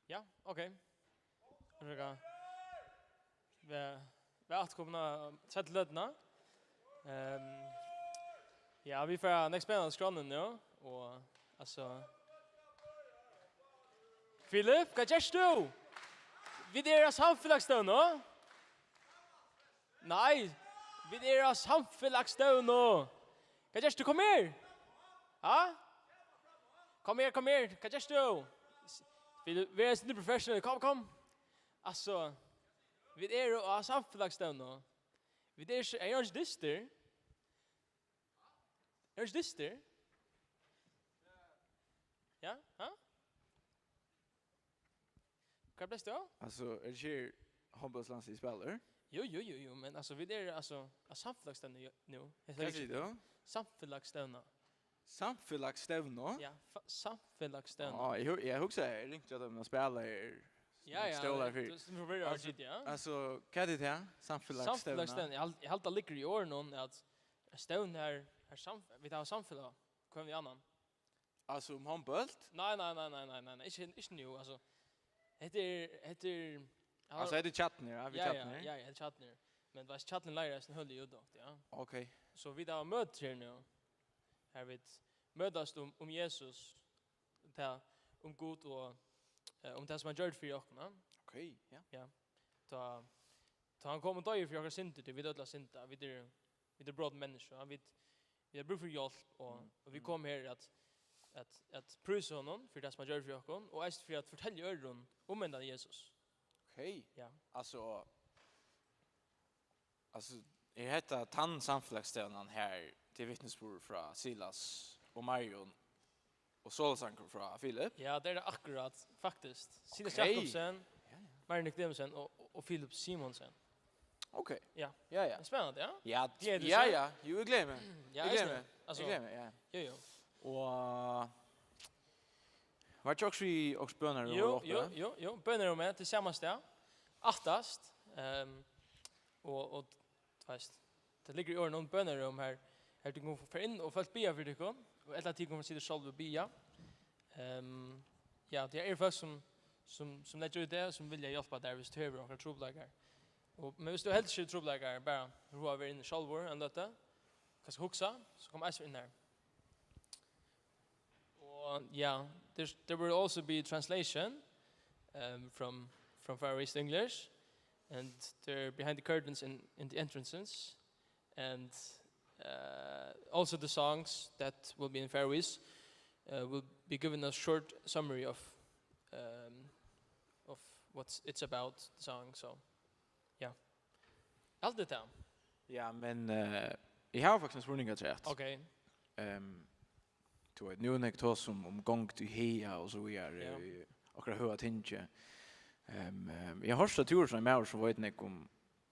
Ja, okej. Försöka välkomna till lötna. Ja, vi får nästa spännande skronen nu och alltså Philip, vad gör du? Vi är Samfelagsstevnan. Nej, vi är Samfelagsstevnan. Vad gör du? Kom här. Ja? Kom här. Vad gör du? Vi är inte professional. Kom. Alltså, vi är Samfelagsstevnan. Vi är inte dyster. Är det dyster? Ja? Ja? Vad blir det? Alltså, är det inte handbollslands i spelare? Jo, men alltså vi är alltså Samfelagsstevnan nu. Vad säger du? Samfelagsstevnan. Samfelagsstevnan? Ja, Samfelagsstevnan. Ja, jag huxar jag ringte att de spelar Ja, stolar för. Du förvirrar sig, ja. Alltså, vad är det? Samfelagsstevnan. Jag har ligger i år någon att stevn här vi tar samfelag. Kom vi annan. Alltså, om handboll? Nej. Inte nu alltså. Heter Alltså, är det Tjarnir? Ja, vi Tjarnir. Ja, det är Tjarnir. Men vad Tjarnir lärar sen höll ju då, ja. Okej. Så vi tar möte här nu. Här vi mötas om Jesus, om Gud och om det som han gjort för oss, va? Okej, ja. Ja. Ta han kommer då för jag synd det vi dödla synda. Vi är brott människor. Vi har brug för hjälp och vi kom här att prisa honom för det som han gör för oss och är för att fortälja öron om ända Jesus. Okej. Ja. Alltså är detta tann samfelagsstevnan här till vittnesbörd från Silas och Marion och sålsankor från Philip? Ja, det är akkurat faktiskt. Silas Okej. Jakobsen, Marion Nikodemsen och Philip Simonsen. Okej. Ja. Ja. Det är spännande, ja? Ja, Det är det ja. Jo, jag glömmer. Ja, Jag glömmer. Alltså, Jag glömmer, ja. Jo. Och var det också vi och bönar Jo. Bönar med tillsammans där. Achtast. Och fast det ligger i någon bönar här. Här du går för in och fast be för dig och ett tid kommer sitta själv och be. Ja, det är folk som lägger ut det som vill hjälpa där visst höver och troblagar. Och men hvis du helt inte troblagar bara roa över in själv och detta. Kanske huxa så kommer jag in där. Yeah, there will also be translation from Far East English, and they're behind the curtains in the entrances, and also the songs that will be in Far East will be given a short summary of what it's about, the song. So, yeah, allt det där. Ja, men jag har faktiskt en spurning att säga. Okay. Du vet, nu när jag tar om gång till hea och så vidare och höra tinge. Jag har hört tur från mig så vet ni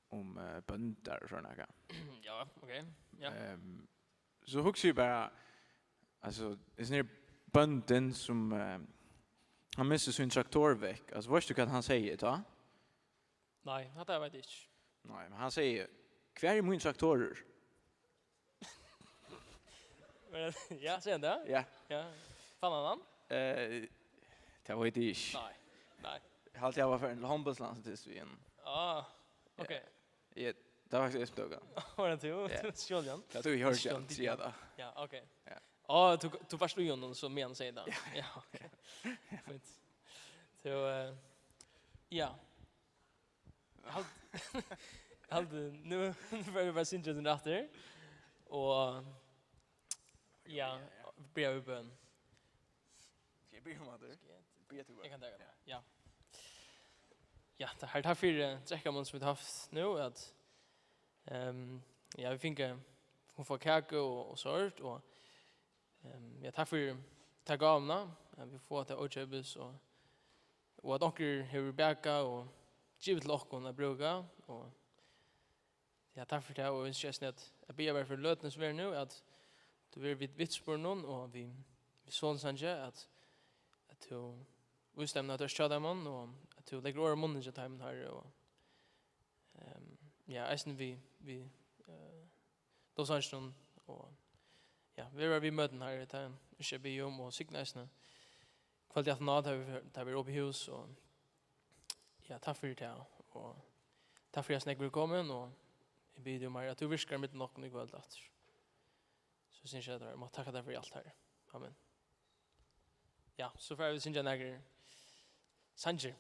om bönder och såna där. Ja, okej. Ja. Så huxar ju bara alltså är det bönden som han missar sin traktor veck. Alltså vad du kan han säger då? Nej, det vet jag inte. Nej, men han säger kvar är min traktorer. Ja, ser det? Ja. Ja. Fann han? Det var det inte. Nej. Halt jag var för en handbollslands vi en. Okej. Ja, det var faktiskt då. Var det du? Skåljan. Jag tror jag hörde det säga då. Ja, okej. Ja. Du förstod ju någon som men säger det. Ja, okej. Fint. Så ja. Halt nu för vi bara syns den efter. Och ja, bredvid bön. Ska jag be om det? Jag kan ta det. Ja. Ja, det här tar fyra träckamon som vi har haft nu att ja, vi fick hon får kaka och sort och jag tar för ta gamla vi får att ochebus och att onkel har bäcka och givet lockon att bruka och jag tar för det och just att jag ber för lötens vär nu att du vill vid vitspår någon och vi sån sanje att du visste att det skadar man och att du lägger över munnen så att han har och ja, ästen vi då sannsyn och ja, vi möten här i tiden. Ikke be om og signa æsne. Kvalitet nat har vi oppe i hus og ja, tack för det och tack för att jag snägger kommer och jag ber dig att du viskar mitt nocken i kväll att så syns jag där. Må tacka dig för allt här. Amen. Ja, så får vi syns jag näger Sanger.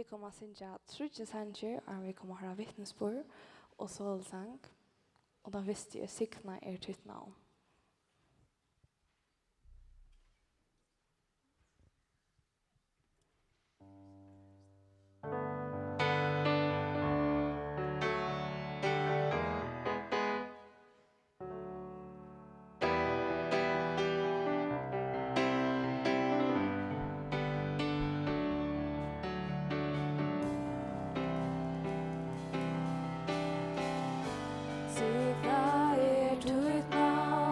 Vi kommer att synja trutje sanger, och vi kommer att ha vittnesbörd och solsang. Och då visste jag sikna tytt navn. Sikna tytt navn.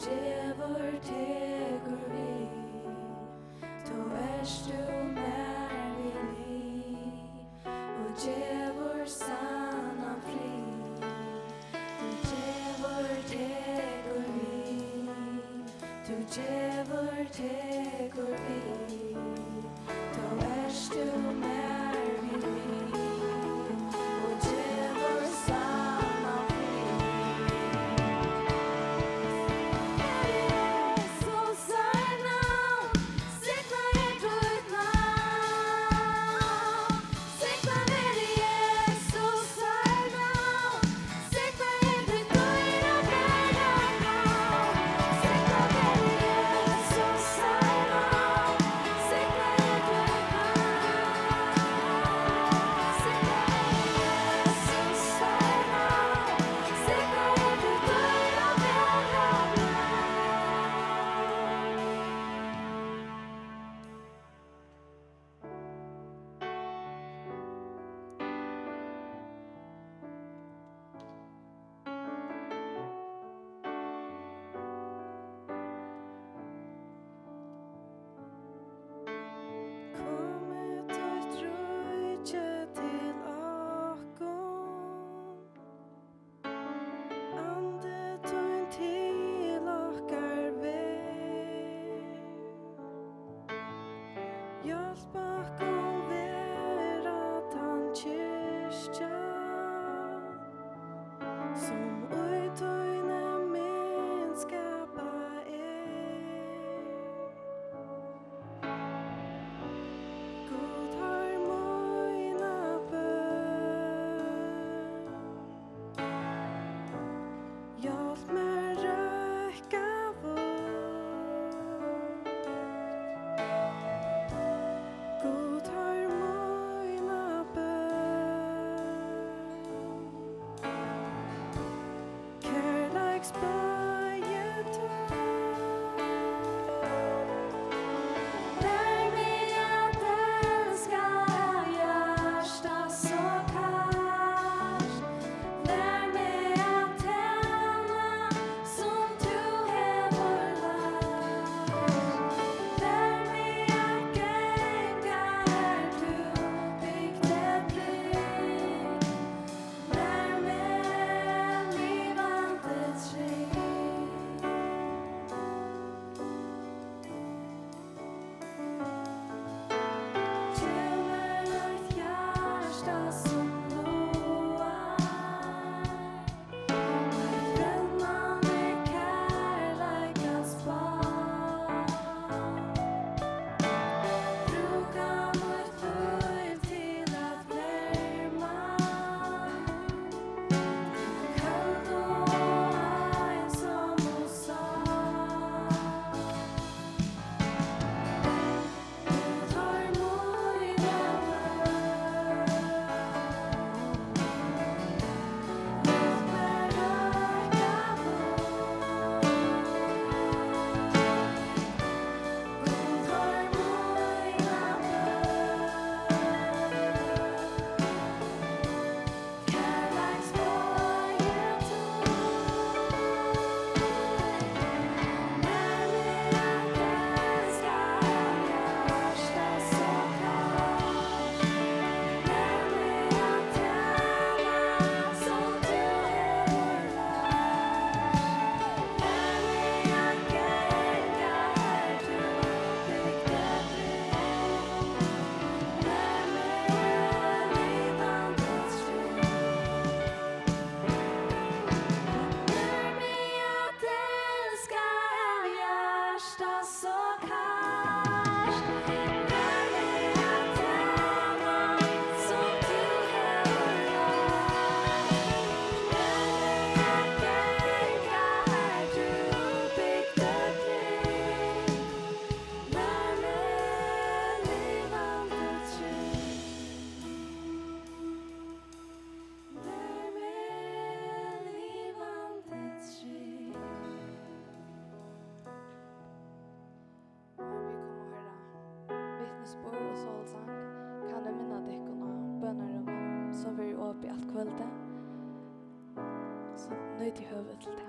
djevor tegur vi, to erst du nær vi li, og djevor sanna fri, to djevor tegur vi, to djevor tegur vi, to erst du nær vi li, og djevor sanna fri. Så seinna, sikna jeg gløtna, sikna ner i Jesus seinna, sikna jeg til gløyra bæra, sikna ner i Jesus seinna, sikna jeg gløtna, sikna ner i Jesus seinna, sikna jeg til gløyra bæra. Kommet og trúgje til okkum, ande tøyn til okkar veg. Hjelp okkum vera tann kyrkja, som ui tøyne min skapa God har moina bøn, hjelp meg røkka vårt. God har moina bøn, kærleiksbøye tøy. Lær meg at elska hjärsta så kast. Lær meg at tjäna som du hever lært. Lær meg at gänga her du bygde trygg. Lær meg livandets rik. Känner ett hjärsta som loar, ett brännande kärlekens barn. Bruka mitt liv till att värma, kallt och ensam och sag. God har moina bøn, låt meg røkka vårt. God har moina bøn, kærleiksbøye tøy. Lær meg at elska hjärsta så kast. Lær meg at tjäna som du hever lært. Lær meg at gänga her du bygde trygg. Lær meg livandets rik. Lær meg at elska hjärsta så kast. Lær meg at tjäna som du hever lært. Lær meg at gänga her du bygde trygg. Lær meg livandets rik. Lær meg livandets rik. Vi kommer höra vittnesbörd och sålsang. Kan du minna dekken av bønnerommen som vi er oppe i alt kvöldet? Så nøyd i høvet til det.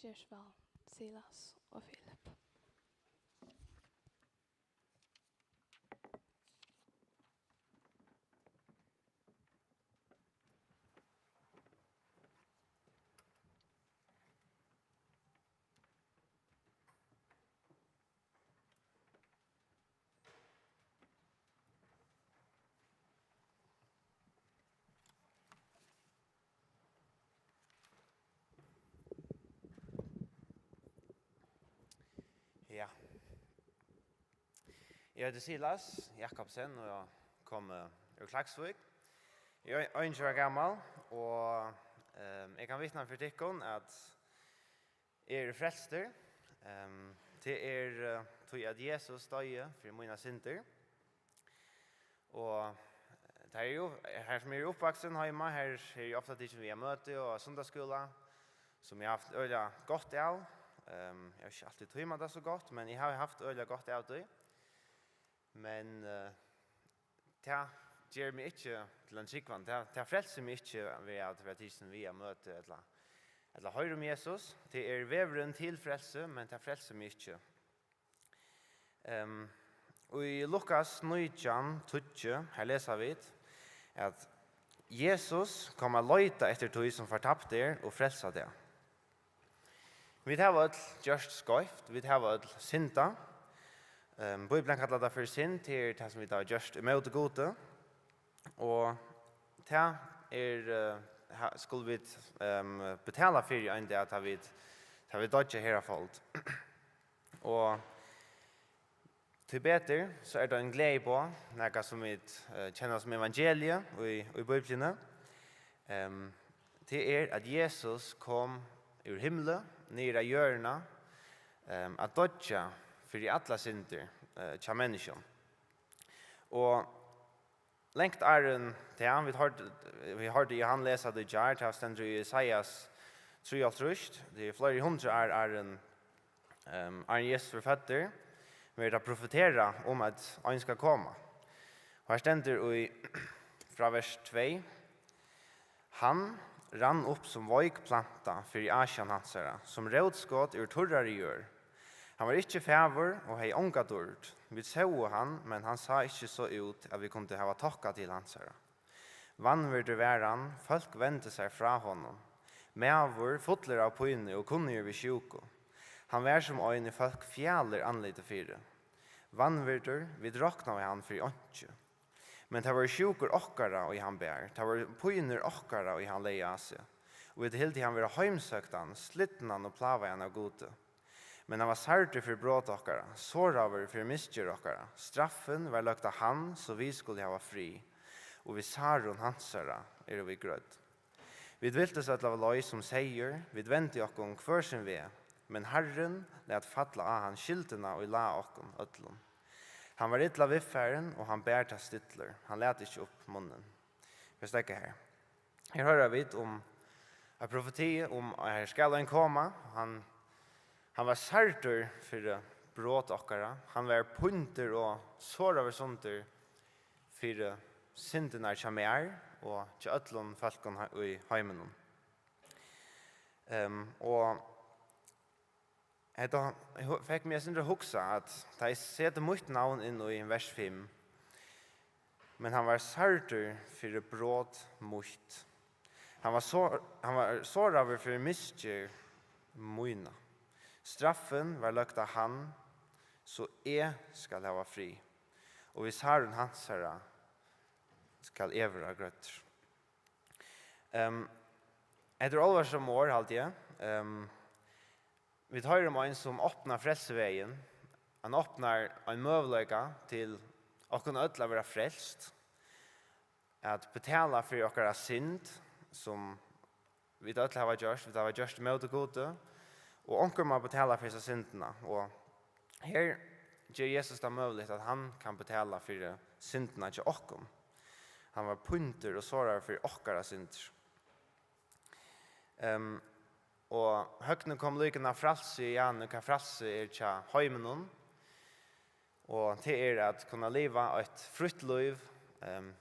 Gjørs vel, Silas og Philip. Ja. Jeg heter Silas Jakobsen, og jeg kommer ur Klaksvik. Jeg er 21 år gammel, og jeg kan vittne for tikkun at jeg er frelster. Det tog at Jesus døye for mine synder. Og det er jo, her som jeg er oppvaksen hjemme, her er jeg ofte tid som vi har møte og søndagsskola, som jeg har haft øyla godt av. Jeg har ikke alltid tog med det så godt, men jeg har haft øyla godt av det. Men det gjør meg ikke til en sikvann. Det frelser meg ikke ved at vi har møte eller høyre om Jesus. Det er veveren til frelse, men det frelser meg ikke. Og i Lukas 19:20 her leser vi at Jesus kommer løta etter tog som fortapt der og frelsa det. Vi har vært gjørst skøyft, vi har vært synda. Bibelen kallar det for synd, til det som vi har gjørst imot gode. Og det skulle vi betala for i en del, at vi dodger her folk. Og til beter så er det en glede på, noe som vi kjenner som evangeliet i Bibelen. Det er at Jesus kom ur himmelen, nere i hjørna, at dodja for de alle synder tja mennesken. Og lengt en til vi hørte Johan lesa det jar, til stendur i Isaias 3:3, det er flere hundre er Jesus for føtter, med å profetera om at han skal komme. Og her stendur fra vers 2, han rann upp som voikplanta for i asjan hansara, som rådskått ur torrare gjør. Han var ikke fæver og hei ånga dord. Vi så han, men han sa ikke så ut at vi kunne hava tokka til hansara. Vannvirder væran, folk vendte seg fra honom. Mævur, fotler av pyne og kunnir vi sjuko. Han var som øyne folk fjaller anlite fire. Vannvirder, vi drokna vi han for i åndsju. Men det var sjukur okkara og i han bær. Det var pyner okkara og i han leia av seg. Og vi hildi han var heimsøktan, slittnan og plava han av gode. Men han var særte for bråt okkara, såraver for misgjør okkara. Straffen var lagt av han, så vi skulle hava fri. Og vi saron hansara er vi grødd. Vi viltes at av loj som seier, vi vente okkom hver sin ve. Men Herren let falla av han skiltena og la okkom ötlun. Han var ytla viffæren, og han bærta stittler. Han let ikke opp munnen. Vi stekker her. Her hører vi om en profeti om her skal en komme. Han var særter for bråt okkara. Han var punter og sår over sånter for syndene er kjamær og til øtlån falken i heimen. Og jeg fikk meg sin huksa at de setter mot navn inn i vers 5. Men han var særter for bråt mot. Han var såraver for misgjør moina. Straffen var lagt av han, så jeg skal hava fri. Og hvis herren hansara skal evra grøtter. Etter alvar som år, alltid, vi tar om en som åpner frelseveien. Han åpner en møvløyga til å kunne ødla være frelst. At betala for okkara synd, som vi ødla har gjørst, vi har gjørst med det gode, og onker må betala for seg syndene. Og her gjør Jesus det mulig at han kan betala for syndene til okkom. Han var punter og sårar for okkara synder. Og høgnen kom lykken av fralse igjen, hva fralse er tja heimenon. Og det er at kunne leva et frutt liv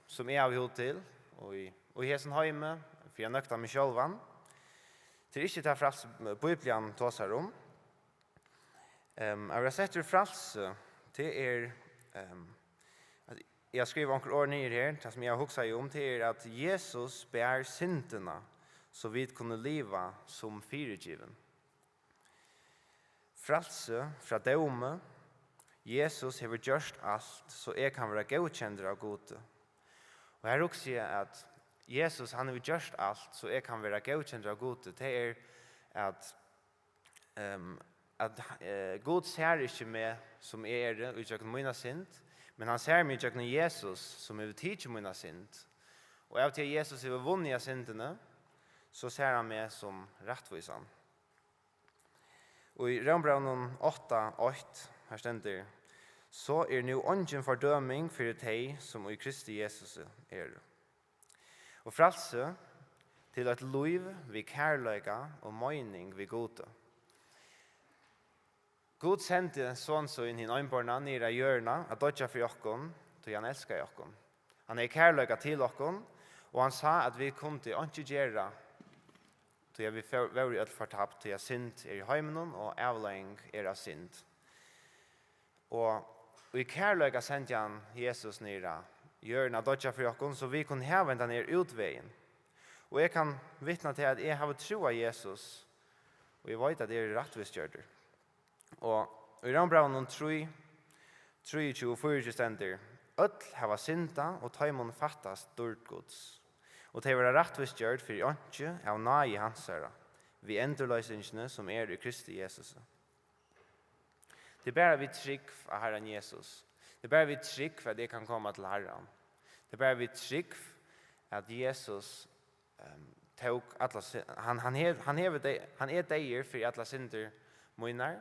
som jeg har gjort til, og i hessen heime, for jeg nøkta meg sjølvan. Det är inte det frals Bibeln talar om. Jag har sett hur frälse det att jag skriver några ord ner här, det som jag huxar om det är att Jesus bär synderna så vi kunde leva som fyregiven. Frälse fra dome, Jesus har gjort allt så jag kan vara godkänd av Gode. Och här också är att Jesus han har gjort allt så jag kan vara godkänd av Gode. Det är att God ser inte mig som är utjäkna mina synd, men han ser mig utjäkna Jesus som är utjäkna mina synd. Och av till Jesus har vunnit syndene, så ser han mig som rättvisan. Och i Romarbrevet 8:8 här ständer så nu ingen fördömning för dig som i Kristi Jesus är. Och frälse till ett liv vid kärleka och mening vid Gode. God sendte sån så in i einborna nere i hjørna att dodja för jokkon, till han älskar jokkon. Han är kärleka till jokkon, och han sa att vi kunde inte göra till vi var i ett förtapt till synd i heimen och avläng era synd. Och i kärleka sände han Jesus nere hjørna dodja för jokkon så vi kunde hävda ner utvägen. Och jag kan vittna till att jag har tro av Jesus och jag vet att det är rättvisgörder. Og i Romarbrevet 3:24 stendur öll hava synda og taimon fattast dårgods. Og det var rættvisgjørt for ikke av nai hansara, vi endurløsningene som i Kristi Jesus. Det er bare vi trygg av Herren Jesus. Det er bare vi trygg for at det kan komme til Herren. Det er bare vi trygg at Jesus tog alla han er deir for alla synder munnar,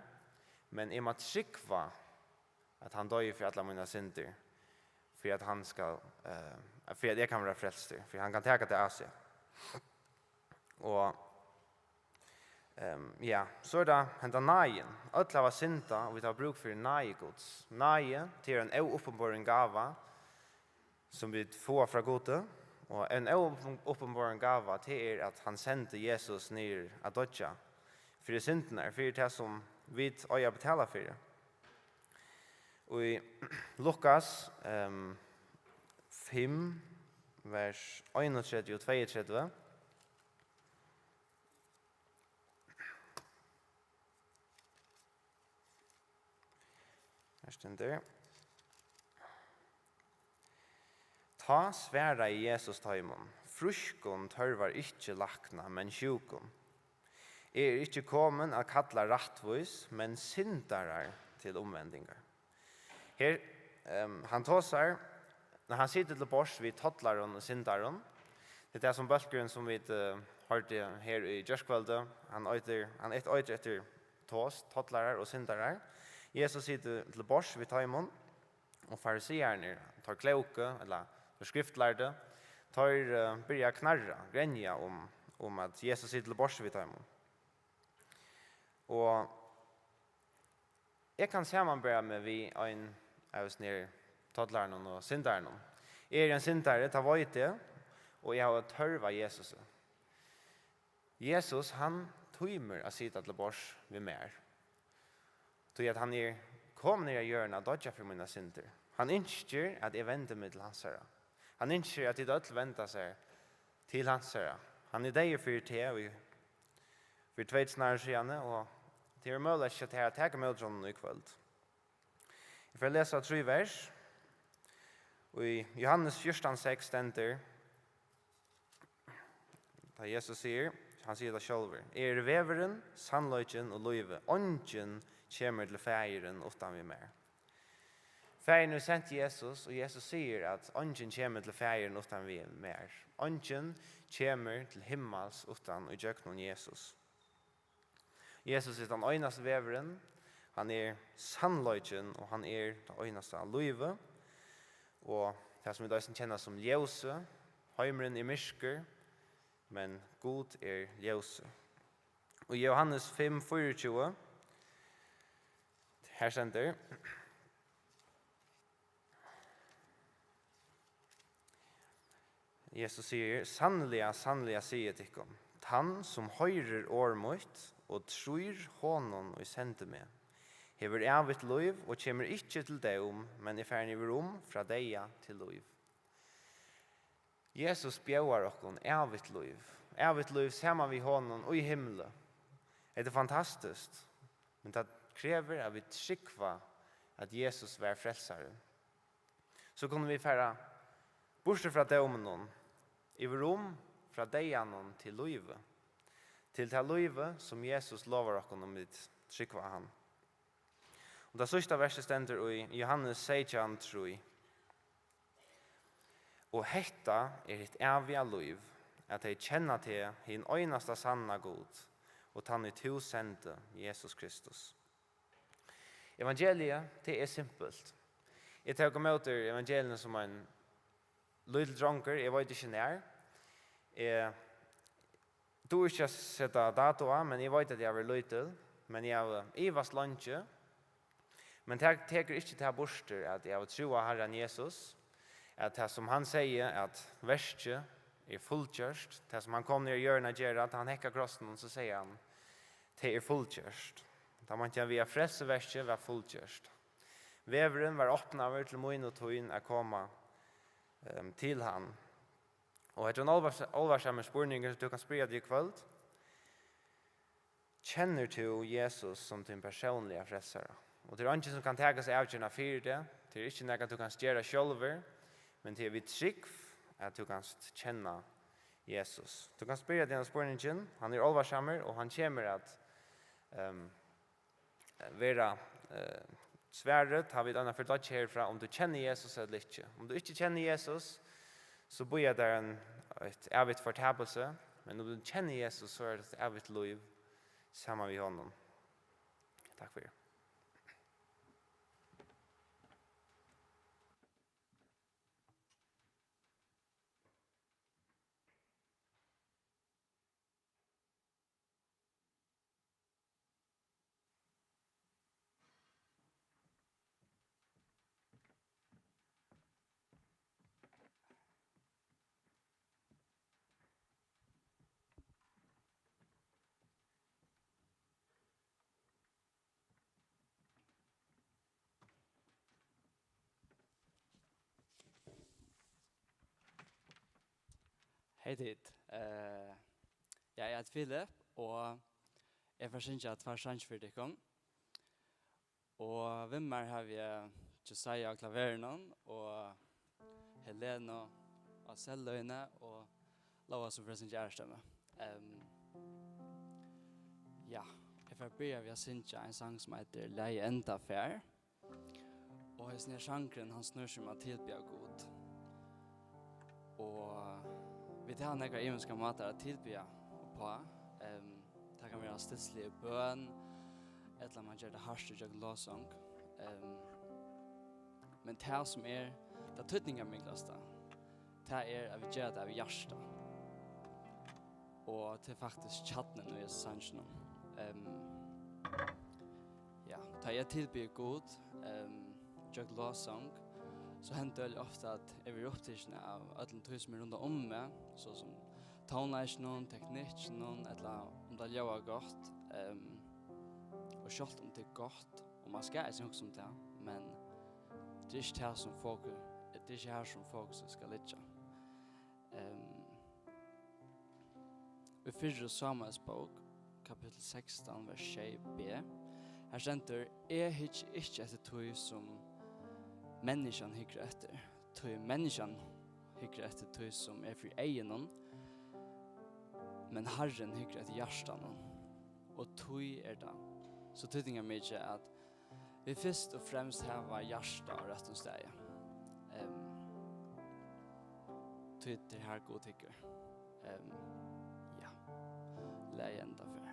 men jeg må trykva at han døy for alla mina synder, for at han skal, for at jeg kan være frelst, for han kan teka det av seg. Og ja, så er det henta naien. Øtla var synda, og vi tar bruk for naiegods. Naie til en åpenbåren gava, som vi får fra Gode, og en åpenbåren gava til at han sendte Jesus ned av dødja, for syndene, for det som vi øya betala for det. Og i Lukas 5, vers 31 og 32, her stender ta sværa i Jesus taimon, fruskon tørvar ikkje lakna, men sjukon. Ikke kommen å kalla rattvis, men syndarar til omvendingar. Her, han tåsar, når han sitter til bors vid tottlaren og syndaren, det er det som bølgren som vi hørte her i leygarkvøld, han et øyder etter tås, tottlarar og syndarar. Jesus sitter til bors vid taimon, og fariseerne tar kloke, eller skriftlærde, byrja knarra, grenja om at Jesus sitter til bors vid taimon. Og jeg kan sammenbære med vi en av oss nere tottlaren og syndaren. Jeg en syndare, ta vet det, og jeg har tørva Jesus. Jesus, han tøymer å sitte til bors ved mer. Tøy at han kom ned i hjørnet og dodja for mine synder. Han ønsker at jeg vender meg til hans herre. Han ønsker at jeg dødel venter seg til hans herre. Han deg for te, og for 2 snarere siden, og det er mulig at jeg tar med sånn i kveld. Jeg får lese 3 vers, og i Johannes 14:6 stender, da Jesus sier, han sier det selv, veveren, sannløyken og løyve, ånden kommer til feiren utan vi mer. Feiren har sendt Jesus, og Jesus sier at ånden kommer til feiren utan vi mer. Ånden kommer til himmels utan og gjøknen Jesus. Jesus er den øynaste veveren, han sannløyken, og han den øynaste løyve, og det som vi da kjenner som ljøse, heimeren myrker, men god ljøse. Og i Johannes 5:24, her stender, Jesus sier, sannelig, sannelig, sier til dem, at han som høyrer år mot og tror honom og sender meg, hever evigt liv og kommer ikke til døm, men er ferdig rom fra deia til liv. Jesus bjøver oss evigt liv. Evigt liv sammen vi honom og i himmelen. Det er fantastiskt, men det krever at vi tryggva at Jesus var frelsaren. Så kunne vi færa bortsett fra dømen i rom fra deianon til livet. Til det livet som Jesus lovar oss om vi tryggva han. Og det sista verset stender i Johannes 16:3. Og hetta et evige liv, at de kjenner til hin øynasta sanna god, og tann i to sendte Jesus Kristus. Evangeliet, det er simpelt. Jeg tar imot evangeliet som en liten dronker, jeg vet ikke nær. Du har ikke sett datoa, men jeg vet at jeg var liten, men jeg har ivast lunche. Men det teker ikke til borster at jeg tror av Herren Jesus, at det som han sier, at verset er fullkjørst, det som han kom ned i hjørnet gjør, at han hekker krossen, så sier han, det er fullkjørst. Da man ikke via frelseverset var fullkjørst. Veveren var åpnet til min og tøyen å komme til han. Og etter en alvarsamme spurninger som du kan spørre deg i kveld, kjenner du Jesus som din personlige frelsere? Og det er ikke som kan ta seg avkjørende for det, det er ikke noe du kan stjøre selv, men det er vi trygg at du kan kjenne Jesus. Du kan spørre denne spørningen, han er alvarsamme, og han kommer at være sværet, har vi et annet fortatt herfra, om du kjenner Jesus eller ikke. Om du ikke kjenner Jesus, så blir det et evigt fortabelse, men om du kjenner Jesus, så er det et evigt liv sammen med honom. Takk for det. Hej dit. Jeg er Philip, og jeg forsynger at hver sanns for dere. Og hvem har vi Josiah og Klaveren, og Helena og Selløyne, og Lova som forsynger stemme. Ja, jeg får begynne ved å synge en sang som heter Lei enda fær. Og hans nye sjankren, han snur seg med tilbya god. Og vi tar några imenska matar att tillbya på. Det kan vara stillslig bön, eller man gör det harst och jag låsång. Men det som är det tydningar miklasta, det är att vi gör det av hjärsta. Och det är faktiskt chatten och sanchen. Ja, det är tillbya god, jag låsång. Så händer det ofta att jag vill upptäcka av alla de som är runt om mig, så som tonlägen, tekniken, eller om det gör gott. Och självt om det är gott, och man ska inte också om det, men det är inte här som fokus, det är inte här som fokus ska ligga. Vi fyller Samuels bok, kapitel 16, vers 6b. Här ständer, hittar inte efter tog som människan hyggrar efter. Tog människan hyggrar efter tog som är för egen, men Herren hyggrar efter hjärtan. Och tog är det. Så tydningar mycket att vi först och främst har hjärta och rätt och steg. Tog det här god tycker. Ja. Lägenda för.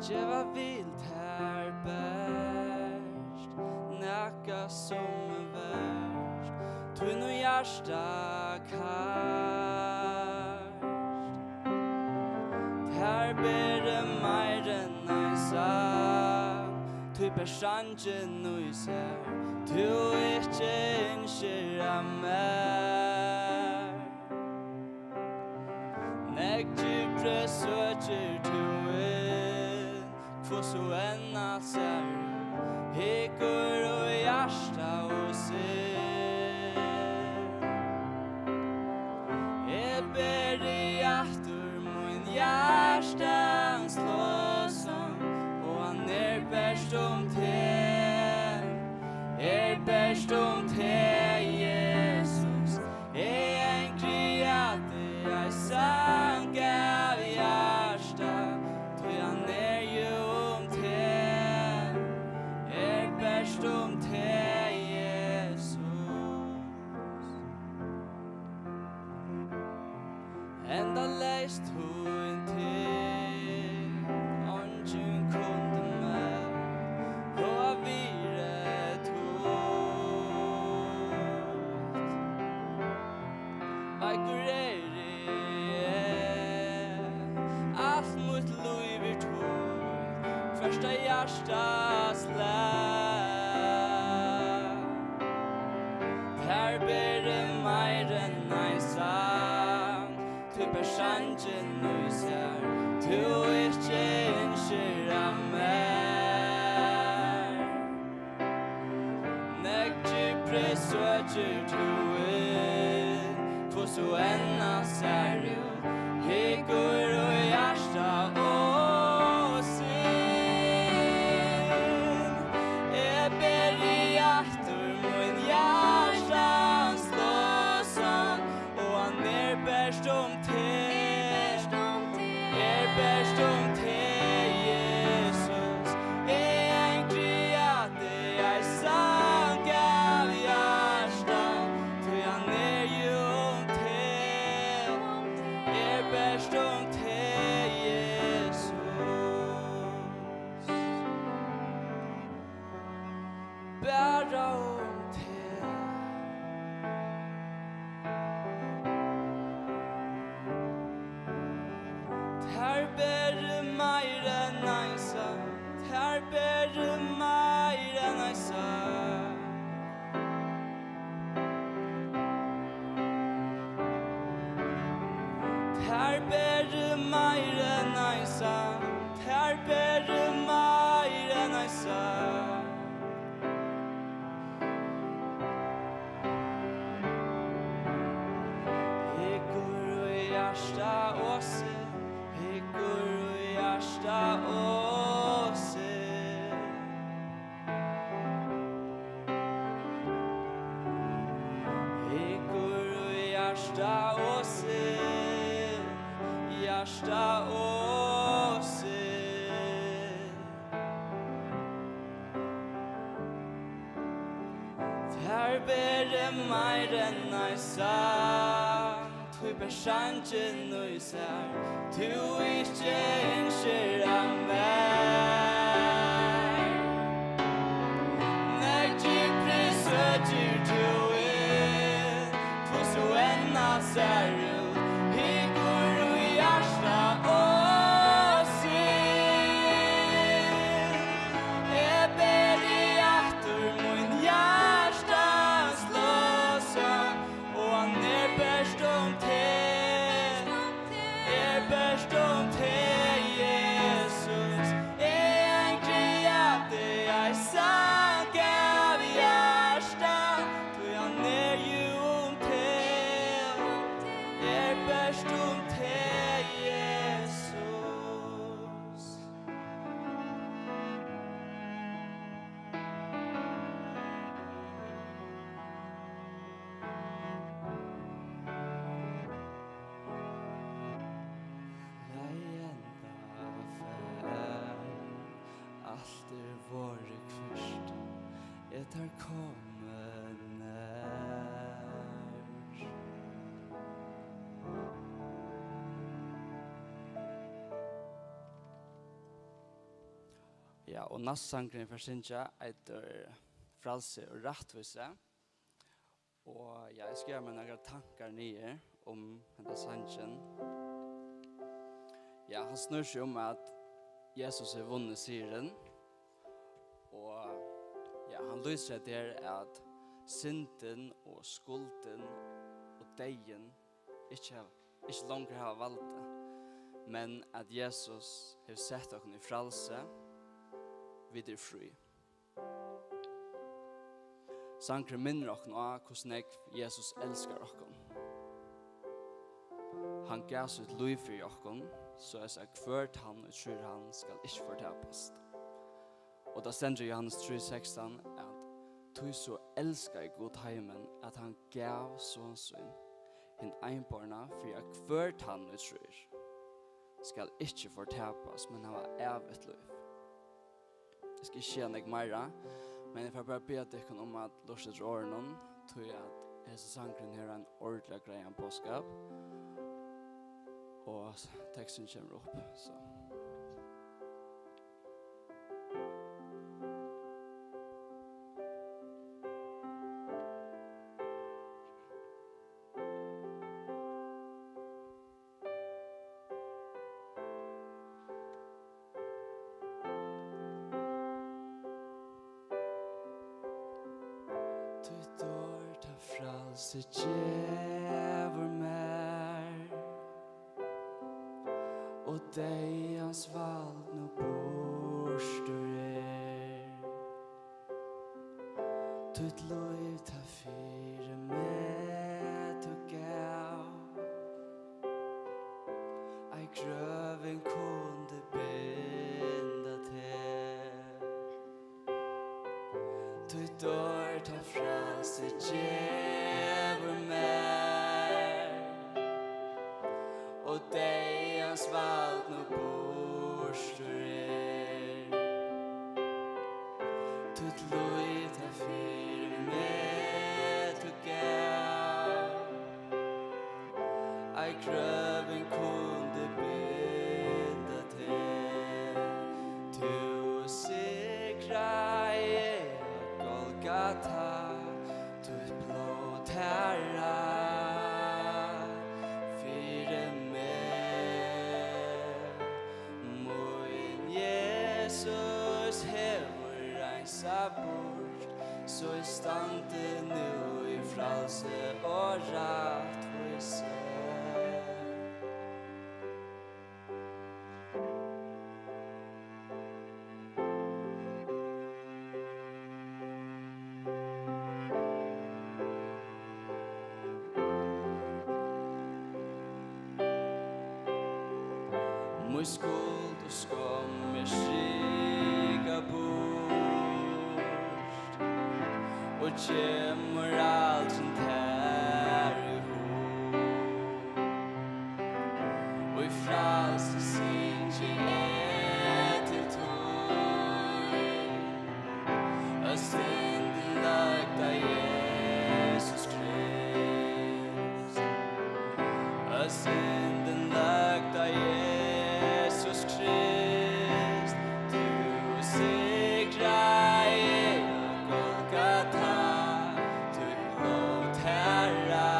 Djeva vilt här bärst, näka som värst, tunn och hjärsta karst. Här ber det mer än en sang, typ är sangen och isär, du inte inskira mer. Näck djupre söker du in, kvå så än allt ser, hickor och hjärsta och ser. Jag ber dig att min hjärtan slås om, och han bäst om te, Jesus. En kreate jag sang av hjärsta, då han ju om te, bäst om te, Jesus. Ända läst hon till, ongen kunde med, och vire tot. Vaikur allt mot liv är tot, första hjärtas lär. Här ber det mer än en sang, typ är sangen nu ser, du inte inskira mer. Näck djupre söker du in, kvå så änna ser ut, hickor och hjärsta och sin. Jag ber dig att min hjärtan slås om, och han bäst om te, bäst om te, Jesus. En kreate jag sang av hjärsta, ty han ju om te, bäst om te, Jesus. Bära om te. Här ber mer än en sang, här ber mer än en sang. Här ber mer än en sang, här ber mer än en sang. Hickor och hjärsta och se, hickor och hjärsta och se. Hickor och hjärsta och se, hjärsta och se. Här ber det mer än en sang, typ är sangen och isär, du inte inskira mer. Näck djupre söker du in, kvå så änna ser ut, hickor och hjärsta och sin. Jag ber dig att min hjärtan slås om, och han bäst om te, bäst om te, Jesus. En kreate jag sang av hjärsta, då han ju om te, bäst om te, Jesus. Lejenda färd, allt våre kvist, jag tar kommen nær. Ja, og nastsangren for Sinja etter fralse og rettvise. Og jeg skal gjøre meg noen tanker nye om denne sangen. Ja, han snur seg om at Jesus har vunnet syren. Og ja, han lyser der at synden og skulden og deien ikke langer har valgt det. Men at Jesus har sett oss i fralse videre fri. Sankre minner oss nå hvordan Jesus elsker oss. Han gav sitt liv for oss, så jeg sier hvert han og tror han skal ikke fortapes. Og da stender Johannes 3,16 at du så elsker i god heimen at han gav sånn sin hint einbarna for at hvert han og tror skal ikke fortapes, men han var evigt liv. Jeg skal ikke kjenne mer, men jeg får bare be dere om at lortet årene tror jeg at hese sangren her er en ordentlig greie påskap. Og teksten kommer opp, så. Så djävur mer och dig hans vald nu borstur Tutt lov ta fyra med och gav Ai gröven kunde binda till Tutt år ta frans det djävur mer och dig hans vald nu borstur Tutt lov ta fyra med och gav Ai gröven kunde binda till Tu sikra Golgata Tu blod herra Fyre med Moin Jesus hevur reinsa bort Så I stande nu I fralse og rættvise Mun skuld og skam er skika bort Og kjemur alt som tær I hod Og I fralse synge til tog Og synden lagda Jesus Krist Og synden lagda Jesus Krist Du sikra Golgata Du blod herra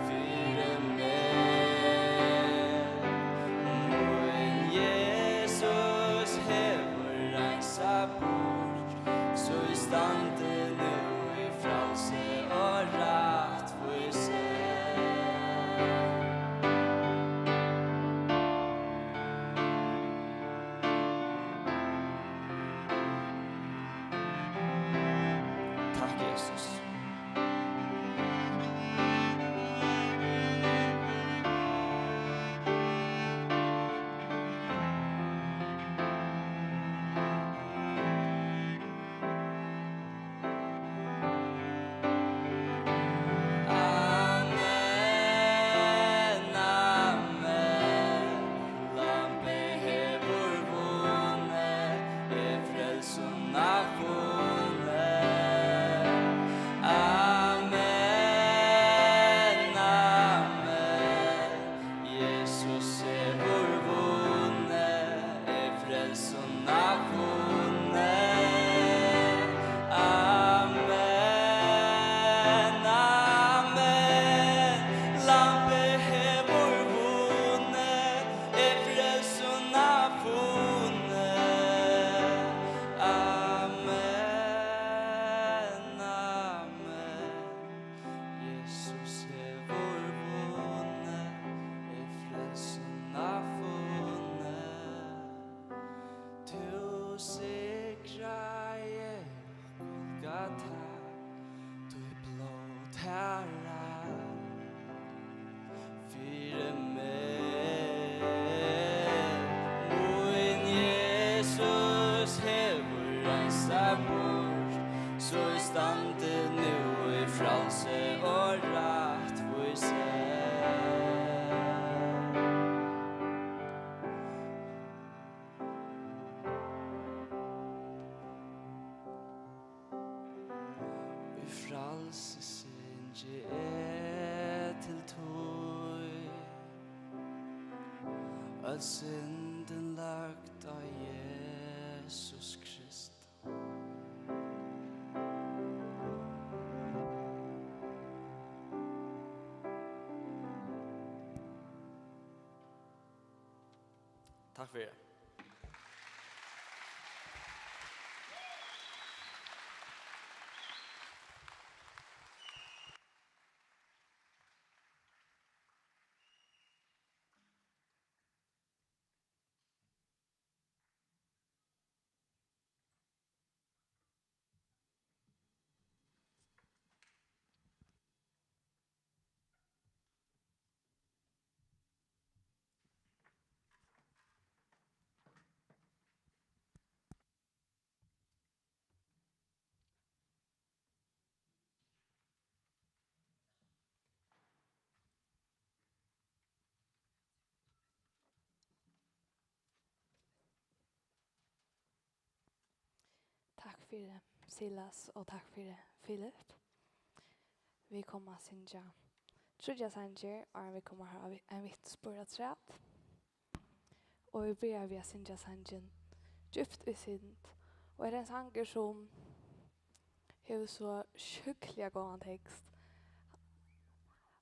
Fyre med Moin Jesus hevur reinsa bort Så I stande nu I fralse og rættvise Takk Jesus. Amen, amen Lampe hevur vunnet frelsun af vunnet komur, så I stande nu I fralse og rættvise. Vi fralse synge til tøy, at synden lagt av Jesus Krist. Takk for det. Takk for det, Silas, og takk for det, Philip. Vi kommer synja Trudja Sanger, og vi kommer ha en vittnesbyrd at træt. Og vi ber vi synja sangen djupt I synd. Og en sanger som har så sjukkliga gående tekst.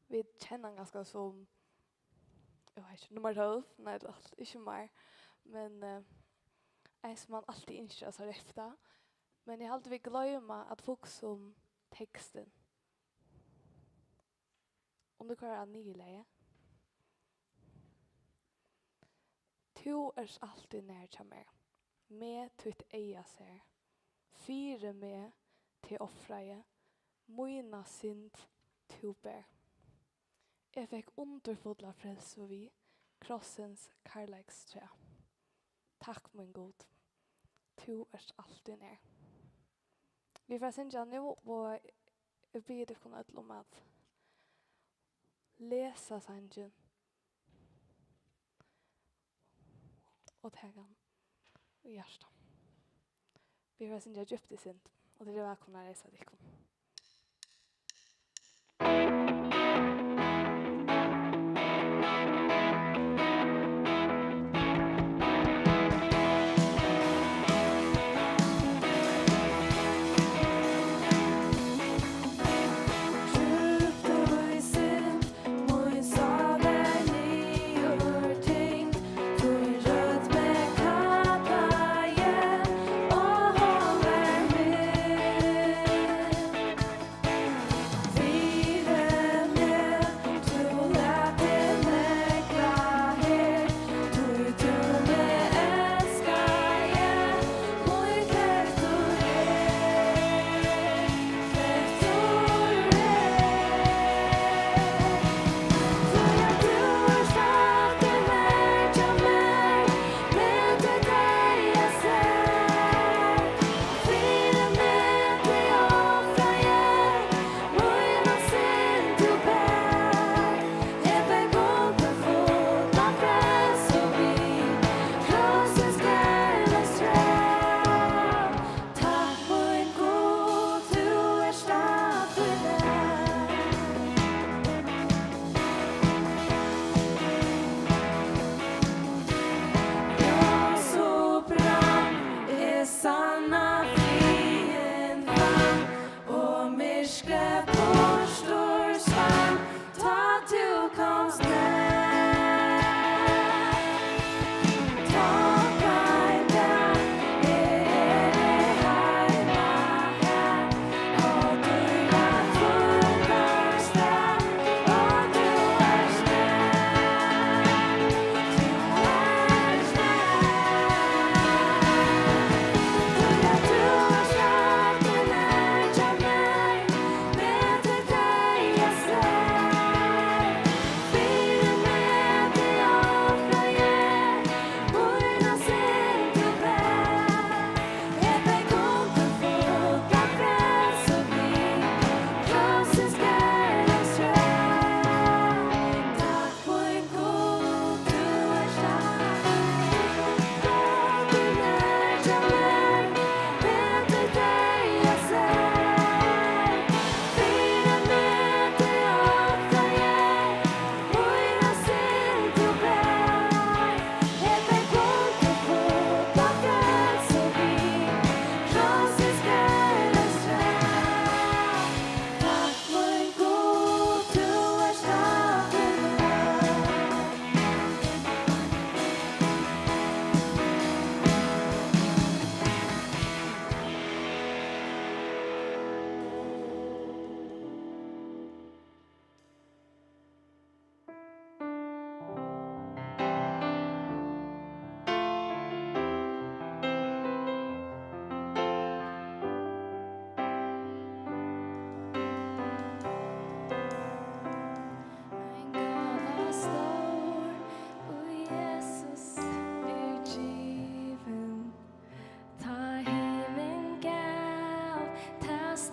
Vi kjenner han ganske som, jeg vet ikke, nummer 12, nei, ikke mer. Men en som man alltid innskjer seg efter. Men jeg alltid vil glömma att fokusera om texten. Om du klarar nyläge. Tu alltid nær til meg. Med tutt eia ser. Fire med til offraje. Moina synd tu ber. Jeg fikk underfodla frelse og vi. Krossens karlægsträ. Takk min god. Tu alltid nær. Vi får synja nu, og jeg ber deg kunne om at lesa sangen og tega den I hjertet. Vi får synja djupt I synd, og det var kunne reisa dikkum.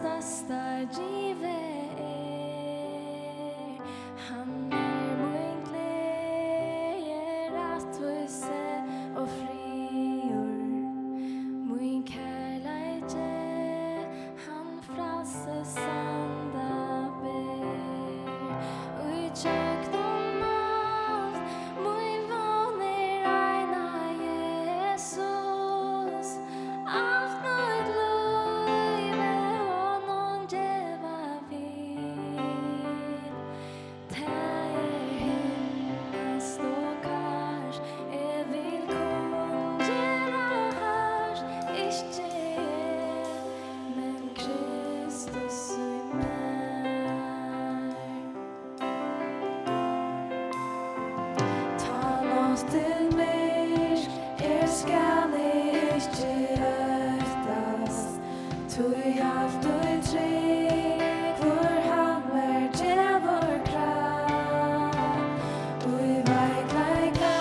största give han min glädje, rättvise och frior. Min kärlek, han frälser sanda ber. Och i köknen allt, min vän ena Jesus. Allt mitt liv honom geva vid. Himmels och kars, vill konjera hörs, inte men Kristus i mig. Ta något till mig, skall inte öktas. Tog allt och trygg, för han är vår kraft. Och i verkliga,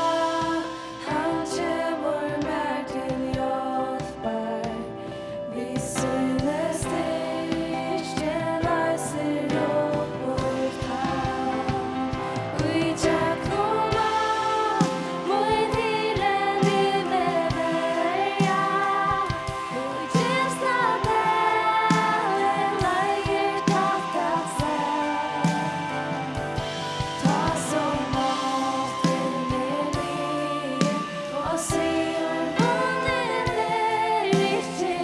han kommer med till hjälpar. Vi synes styrke, läser upp vårt hand. Och i tjäknorna, vår tiden vill med välja. Och i tjänsta delen, läger tatt att säga. Ta som mat till mig och se vad det är inte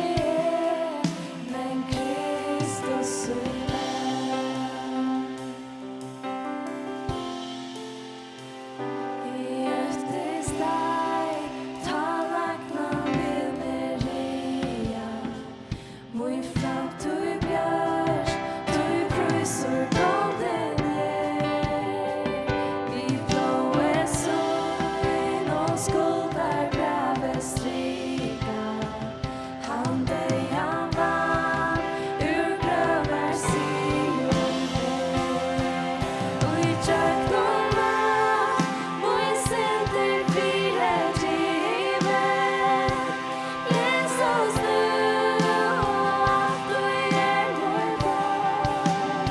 men Kristus i mig. Efter steg ta vakna med Maria. Muy fram till björs, till prysor golden ner. Vi blåe sol och skuldar bräve strika. Han dig han vann, ur grövar Sion ner. Och i köknorna, muy center fire given. Jesus nu och allt du vår vän.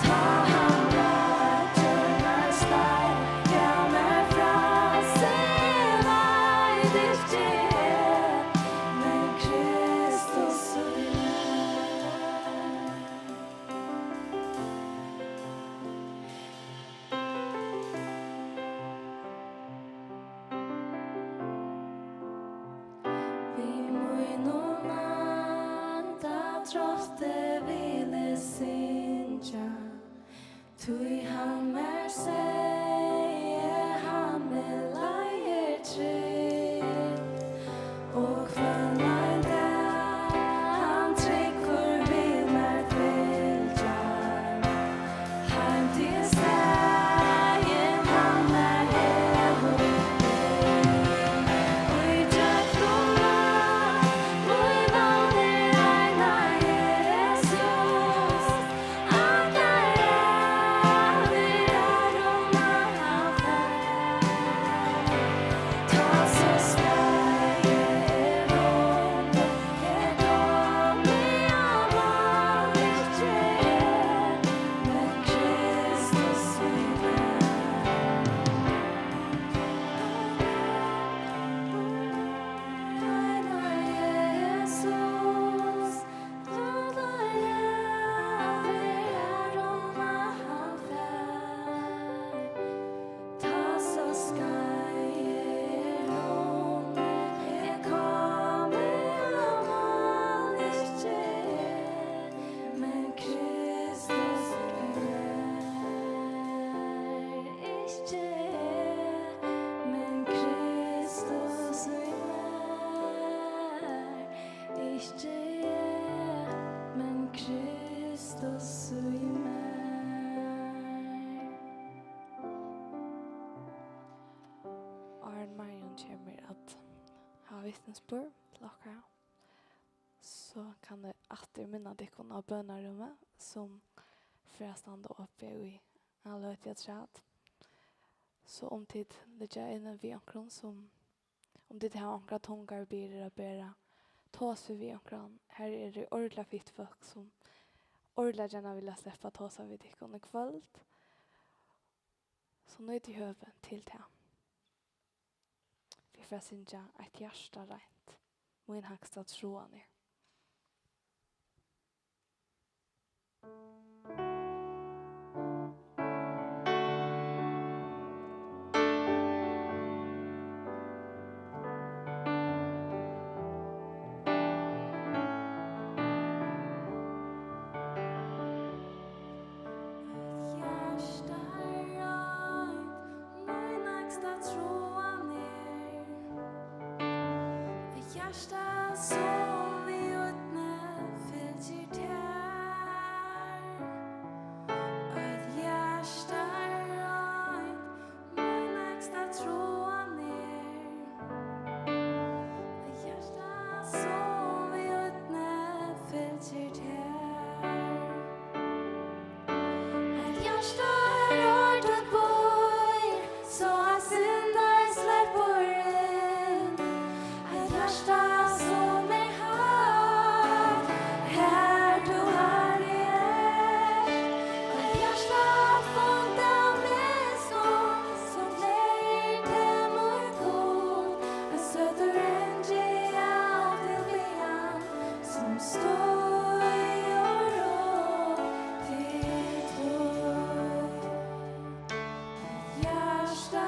Ta han rötterna stark, ja men frasen är ditt ge, men Kristus i mig. Vi mun anda trotte ville synja. Tui han mer säger han med lejer trygg. Och kvällar där han trycker vid mig fyljar. Han till sägen han är hemlig. Och i tjäknorna, muy vän ena Jesus. Alla är aroma han fär. Ta så sväger runt, kom i allvarligt ge, men Kristus i Jesus. Alla är aroma han fär. Ta så sväger runt, kom i allvarligt ge, men Kristus i mig. Inte men Kristus i mig. Inte men Kristus i mig. Arn Marion kommer att ha vittnesbörd till oss. Så kan det alltid minna dykon av bönarummet som förestående uppe i allötiga träd. Så om tid ligger inne vid ankron som om det har ankra tongar blir det bära tås vi omkring. Här är det ordentligt fitt folk som ordentligt gärna vill släppa tåsa vid ikon i kväll. Så nu är det höven till det. Vi får synja ett hjärsta rent. Min högsta troende. Hjärsta som vi utne fyllt tär. Ett hjärsta rönt, min högsta tråd ner. Ett hjärsta som vi utne fyllt tär. Ett hjärsta rört ett boj, så att syndar släpper in. Ett hjärsta som är här, här du har er. Ett hjärsta fullt av misstag, som lägger dem och god. En söter ängel alltid ben, som står och rår till tår. Ett hjärsta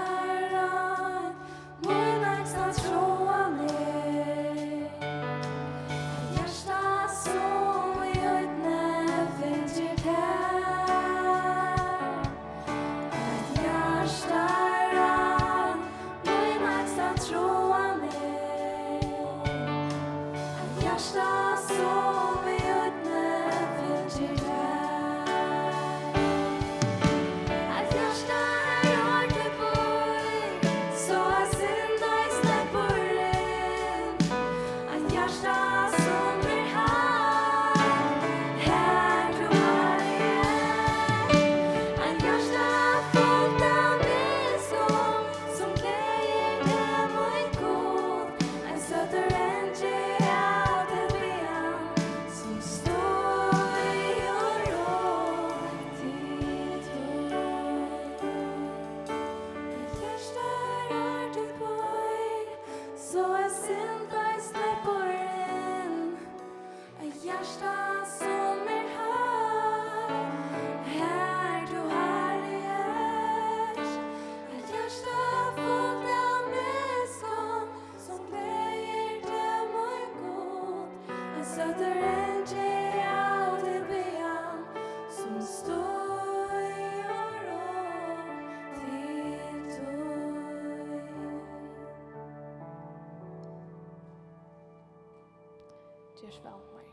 rönt, min högsta tråd ner. Ett hjärsta som vi utne fyllt tär. Ett hjärsta rönt, min högsta tråd ner. Ett hjärsta som vi utne fyllt tär. Ett hjärsta rört ett boj, så att syndar släpper in. Ett hjärsta som är här, här du har er. Ett hjärsta fullt av misstag, som glädjer dem och god. En söter ängel alltid ben, som står och rår till tår. Ett hjärsta rört ett boj, så att syndar släpper in. Ett hjärsta som är här, här du har er. Ett hjärsta fullt av misstag, som glädjer dem och god. En söter ängel alltid ben, som står och rår till tår. Just väl, Maria.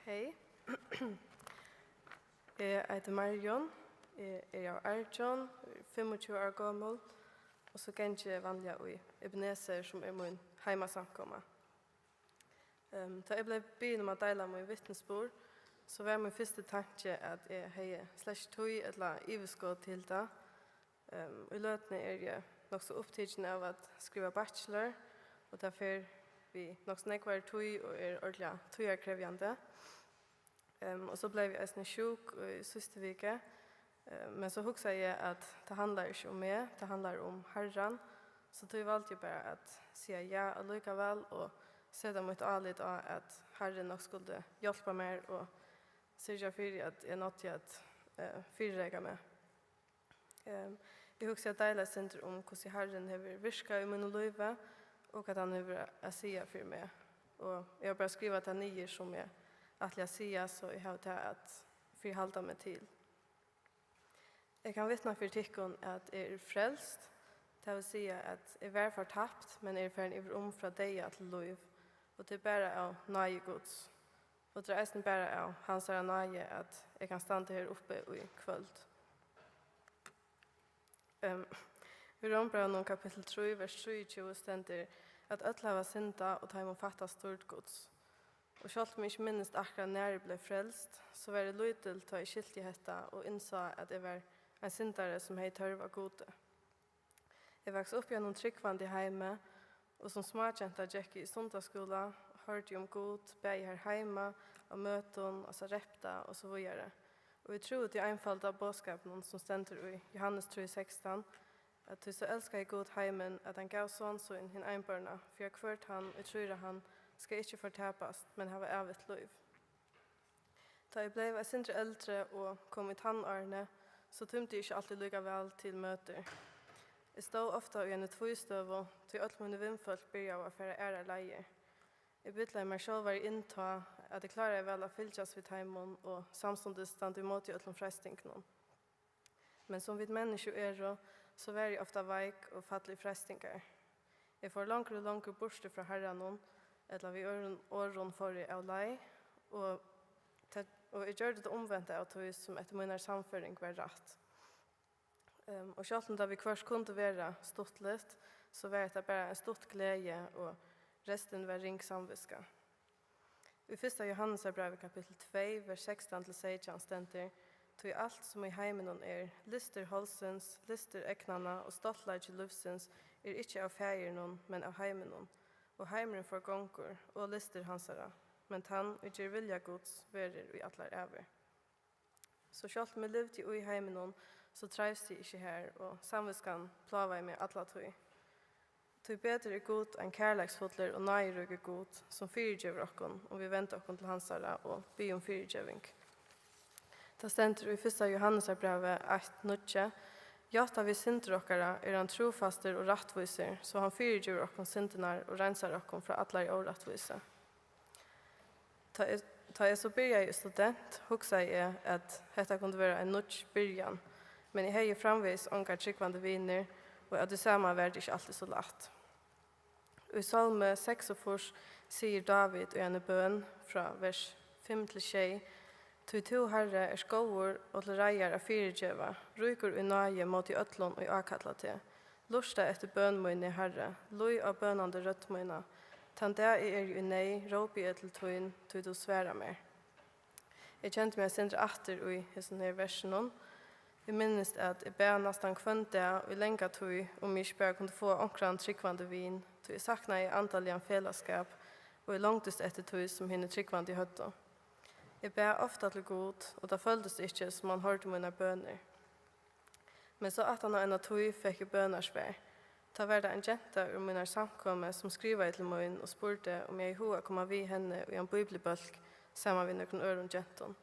Hej. Jag heter Marion. Jag är av Arjon, 25 år gammal. Och så kan jag vandra i Ebenezer som är min hemmasamkomma. Då jag blev bjuden om att dela min vittnesbord, så var min första tanke att jag hade slash tog eller iveskåd till det. I lötene är jag nog så upptagen av att skriva bachelor. Och därför vi nog snäckvar tog och är ordentligt tojarkrävjande. Och så blev jag sjuk i sista veckan. Men så huxade jag att det handlar inte om mig, det handlar om Herren. Så då valde jag bara att säga ja och lycka väl och sätta mitt alit av att Herren nog skulle hjälpa mig och sörja för att jag nådde att fyrräga mig. Jag huxade att dela center om hur Herren har viskat i min liv och att han har att säga för mig. Och jag har bara skrivit det nya som jag att jag säger så jag har det att förhålla mig till. Jag kan vittna för tyckon att jag är frälst. Det vill säga att jag är förtappt men är för en från dig till liv. Och det är bara av nöje Guds. Og det er bare av hans er nøye at jeg kan stande her oppe i kvöld. Vi rombrer noen kapitel 3, vers 23 stender at øtla var synda og ta imot fatta stort gods. Og selv om jeg ikke minnes akkurat når jeg ble frelst, så var det løytel til jeg skilte hetta og innså at jeg var en syndare som hei tørv av gode. Jeg vokste opp gjennom tryggvand i heime, og som småkjenta gikk i sundagsskola, hørte om god, beg her heima, av møten, altså repta og så videre. Og vi tror til einfallet av bådskapen som stender i Johannes 3,16, at du så elsker jeg god heimen, at han gav sånn så inn hin einbarna, for jeg kvørt han, og tror han, skal ikke fortapast, men hava evigt liv. Da jeg ble en sindre eldre og kom i tannårene, så tømte jeg ikke alltid lykka vel til møter. Jeg stod ofta i en tvøystøv, til alt mine vindfolk byrja av å fære ære leier. Jeg bytla meg selv var innta at jeg klarer vel å fylkjas vid heimon og samstundes stand imot i øtlom frestinkene. Men som vid mennesker så var jeg ofta veik og fattelig frestingar. Jeg får langere og langere borste fra herren, eller vi åren for jeg av lei, og jeg gjør det omvendt av tog som etter min samføring var rett. Og selv om da vi kvart kunne være stort litt, så var det bare en stort glede, og resten var ring samviska. I 1. Johannes brev kapitel 2, vers 16-16 stender, «Tog alt som i heimen lister holsens, lister eknana og stoltleik i lufsens, ikke av feiren, men av heimen. Og heimeren får gonger, og lister hansara, men han utgjør vilja gods, verer i atlar æver. Så selv om jeg levde i heimen, så trivs de ikke her, og samviskan plava med atla tog. Tog bedre god enn kærleksfotler og nøyrøyge god, som fyrirgjøver okkon, og vi venter okkon til hansara og by om fyrirgjøving. Det stender i 1. Johannes brevet 1:9. Jata vi synder okkara han trofaster og rattviser, så han fyrirgjøver okkon syndenar og rensar okkon fra atlar i årattviser. Ta jeg så byrja i student, hugsa jeg at dette kunne være en nudge byrjan, men jeg hei framvis ongar tryggvande viner, og at det samme var det ikke alltid så lagt. I Salme 46 sier David i en bøn fra vers 5-6, «Tui to herre skåur og til reier av fyrirgjøva, ruikur i nøye mot i øtlån og i akatla til. Lursta etter bøn mine herre, lui av bønande rødt mine, tan der i nei, råpi jeg til tuin, tui du sværa mer.» Jeg kjente meg sindre atter i denne versen. Jeg minnes at jeg ber nesten kvønte og lenga tog om jeg ikke bare kunne få omkring tryggvande vin, tog jeg sakna i antall en fellesskap, og jeg langtest etter tog som henne tryggvande i høtta. Jeg ber ofte til god, og det føltes ikke som han hørte mine bøner. Men så at han av en av tog fikk jeg bønersvær. Da var det en jente ur mine samkomme som skriva til meg og spurte om jeg i hoa kom vi henne i en bibelbølg sammen med noen øren jenten.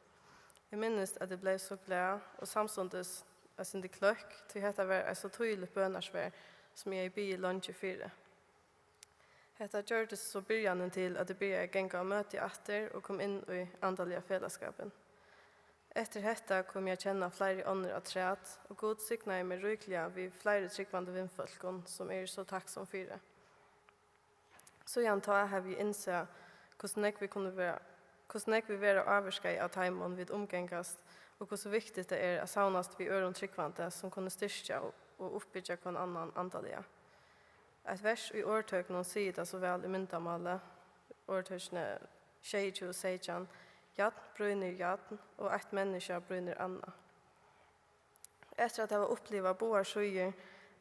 Jeg minnes at jeg ble så glad, og samstundes jeg synte kløkk, til dette var en så tydelig bønersvær som jeg blir i lunch i 4. Dette gjør det så byrjanen til at jeg begynte å genge og møte i atter og kom inn i andalige fellesskapen. Etter dette kom jeg kjenne flere ånder av træt, og god sykna jeg meg rykelig ved flere tryggvande vindfolkene som så takksom for det. Så igjen har vi innsett hvordan vi kunne være hvordan vi være avvarska av taimon vid omgengast, og hvordan viktig det å saunast vid øron tryggvante som kunne styrka og oppbyggja på en annan andalige. Et vers i årtøkene sier det så vel i myndamalet, årtøkene 22-16, «Jatn brøyner jatn, og et menneske brøyner anna». Etter at jeg var opplivet boar skyer,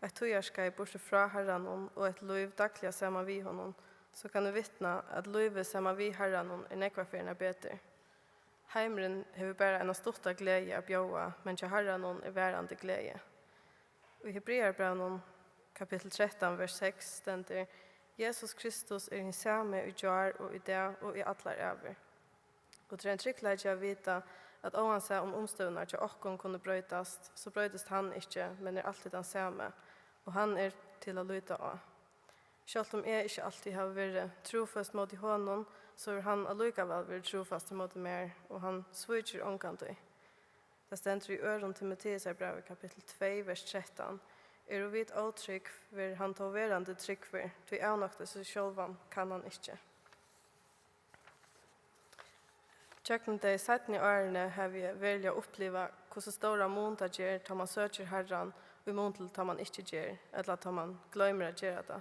et tøyarskei borte fra herran og et liv dagliga sammen vi honom, så kan du vittna at livet sammen vi herran nekvaferien bedre. Heimren har bare en stort glede av bjøa, men til herran værende glede. I Hebreerbrevnen, kapitel 13, vers 6, stender Jesus Kristus den samme i jar og i dag og i atlar over. Og til en tryggleid jeg vite at oansett om omstøvner til okkon kunne brøytast, så brøytast han ikke, men alltid den samme, og han til å lytte av. Selv om jeg ikke alltid har vært trofast mot i hånden, så han allikevel vært trofast mot mer, og han svøyker omkant. Det stender i øren til Matteus brev kapitel 2, vers 13. Og vidt åtrykk vil han ta verande tryggver, til avnokte seg sjølvan kan han ikke. Tjöknen de seinna årene har vi velja uppleva hvordan stora mån det gjør tar man søker herran og i mån til tar man ikke gjør, eller tar man glömmer at gjøre det.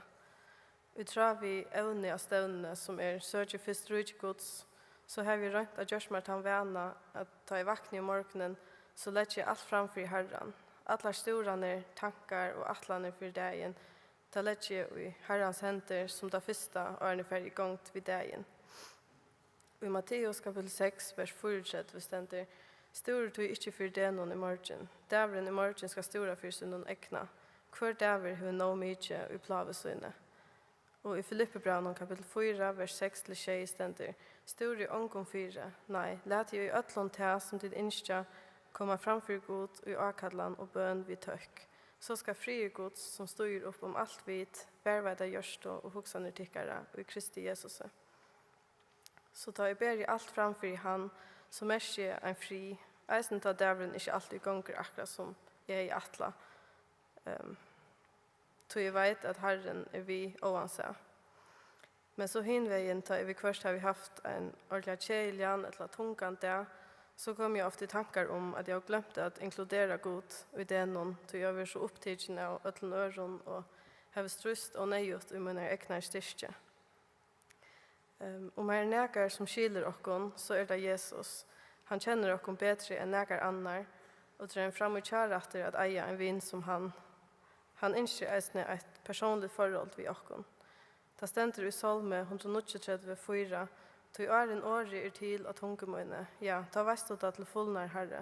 Vi tror vi evne av stevnene som søker først rydde gods, så har vi rønt at gjørs meg til vana at ta i vakne i morgenen, så lett jeg alt framfor i herran. Alle storene tankar og atlaner for dagen, ta lett jeg i herrans hender som det første årene fer i gang vid dagen. I Matteus kapitel 6, vers 34, stender, «Store tog ikke for det noen i morgen. Dæveren i morgen skal store for sin noen ekna. Hver dæver har nå mye i plavesøyne.» Og i Filippebraunen kapitel 4, vers 6-6 stender, «Store ångom 4, nei, let jeg i øtlån til som tid innskja komma framför god i akadlan och bön vid tök. Så ska fri Gud som styr upp om allt vid bärvärda görstå och huxande tyckare i Kristi Jesus. Så tar jag ber i allt framför i han som är en fri. Eisen tar dävren inte alltid gånger akkurat som jag i atla. Så jag vet att Herren är vi oanse. Men så hinvägen tar vi först har vi haft en ordentlig käljan eller tungan där. Så kom jag ofta i tankar om att jag glömde att inkludera god i den någon till jag var så upptagen av ötlen öron och have strust och nejut i mina egna styrke. Om jag näkar som skiljer okon så är det Jesus. Han känner okon bättre än näkar annar och drar fram och kär efter att eja en vin som han. Han inser ägstna ett personligt förhåll vid okon. Det ständer i Salme 134 Tog en åri til at hungemøyne, ja, ta veist ut at til fullnar herre.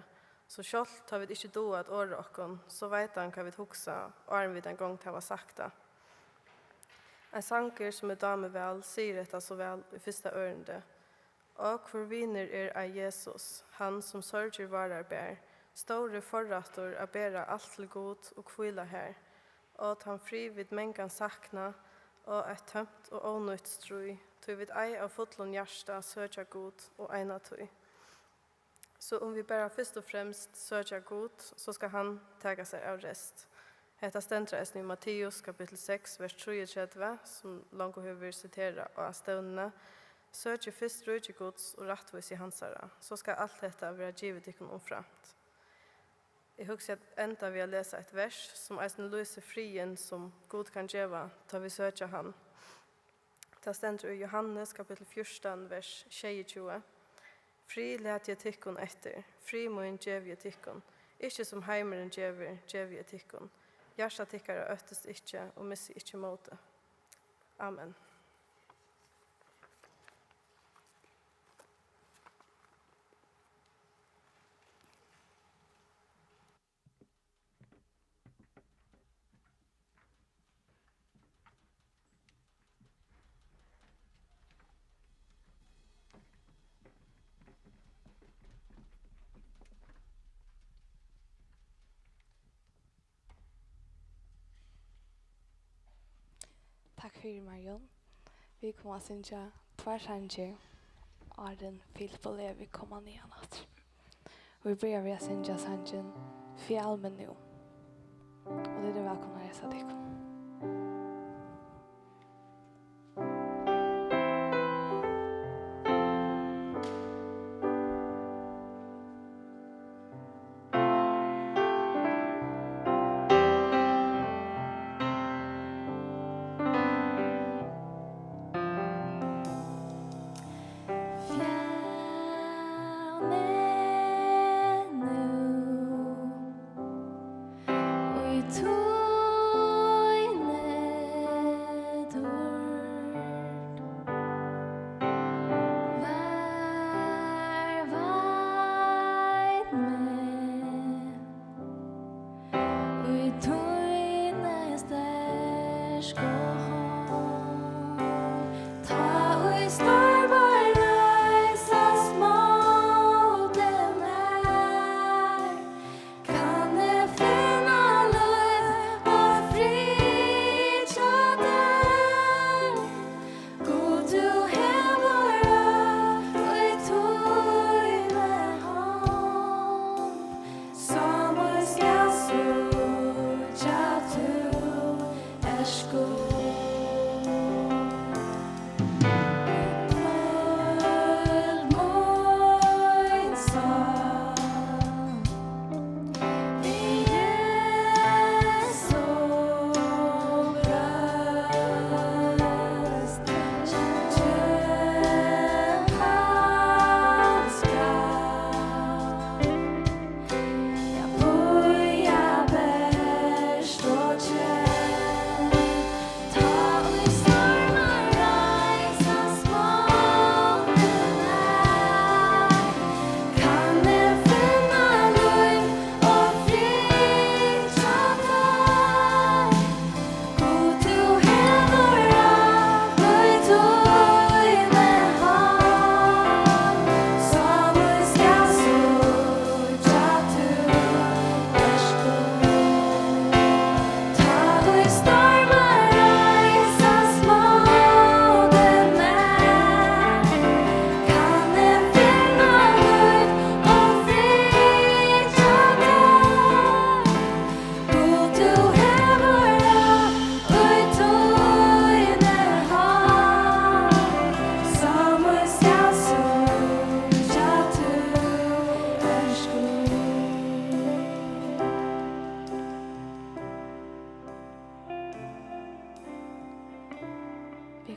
Så selv tar vi ikke do at åre okkon, så vet han hva vi hugsa, åren vi den gang til å ha sagt det. En sanger som dame vel, sier dette så vel i første ørende. Og hvor viner av Jesus, han som sørger varer bær, store forrattor a bæra alt til god og kvila her, og at han fri vid mengan sakna, og et tømt og ånøyt strøy, tog vid ei av fotlån hjärsta söka god och ena tog. Så om vi bara först och främst söka god så ska han taga sig av rest. Hetta stendraes i Matteus kapitel 6, vers 33, som långt behöver citera av stövnarna. Söka först rydde gods och rättvis i hansara, så ska allt detta vara givet ikon omframt. Jag husker att ända vi har läsa ett vers som eisen löser frien som god kan geva, tar vi söka han. Det stendur i Johannes kapitel 14, vers 22. Fri let jeg tikkun etter, fri mun gjev jeg tikkun. Ikke som heimeren gjev jeg tikkun. Hjersta tikkare øttest ikke, og missi ikke måte. Amen. Tack för Marion. Vi kommer att synja tvärsanger av den Filip och Levi kommer ner natt. Vi börjar med att synja sangen Fjälmen nu. Och det är det välkomna resa till.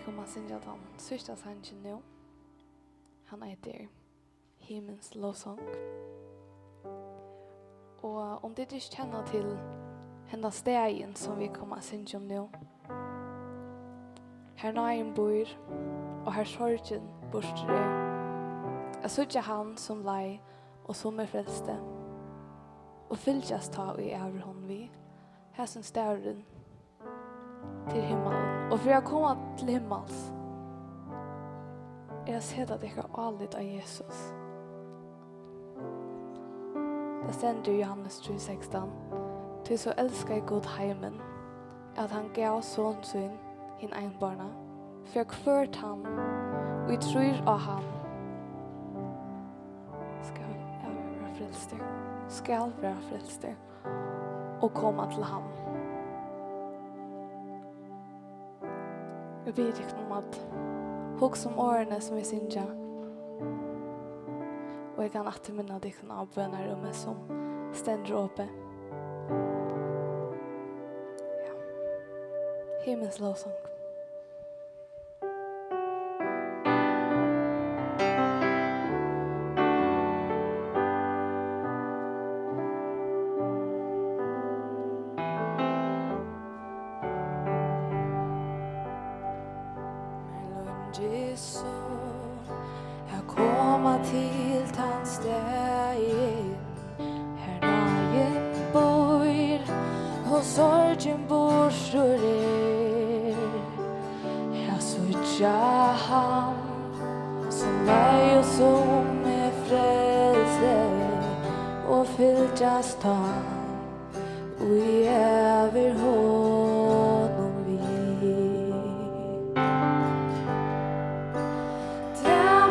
kommer att synja den sista sangen nu. Han heter Himmels lovsång. Och om det inte känner till hända stegen som vi kommer att synja om nu. Här nöjen bor och här sorgen borster är. Jag såg han som lej och som är frälste. Och fyljas ta i över hon vi. Här som stärren till himmelen. Och för jag komma till himmels jag ser att jag har aldrig av Jesus. Det ständer i Johannes 3:16. Till så älskar jag God heimen att han gav son sin hin einbarna. För jag kvört han och jag tror av han skal vara frälster och komma till han. Jag vet inte om att hugga om årene som vi synja. Och jag kan alltid minna dig av bönarummet som ständer uppe. Ja. Himmels lovsång. Till tandstegen här nagen bor och sorgen borstor jag såg han som lej och som är frälse och fyljas ta och i över honom vi. Här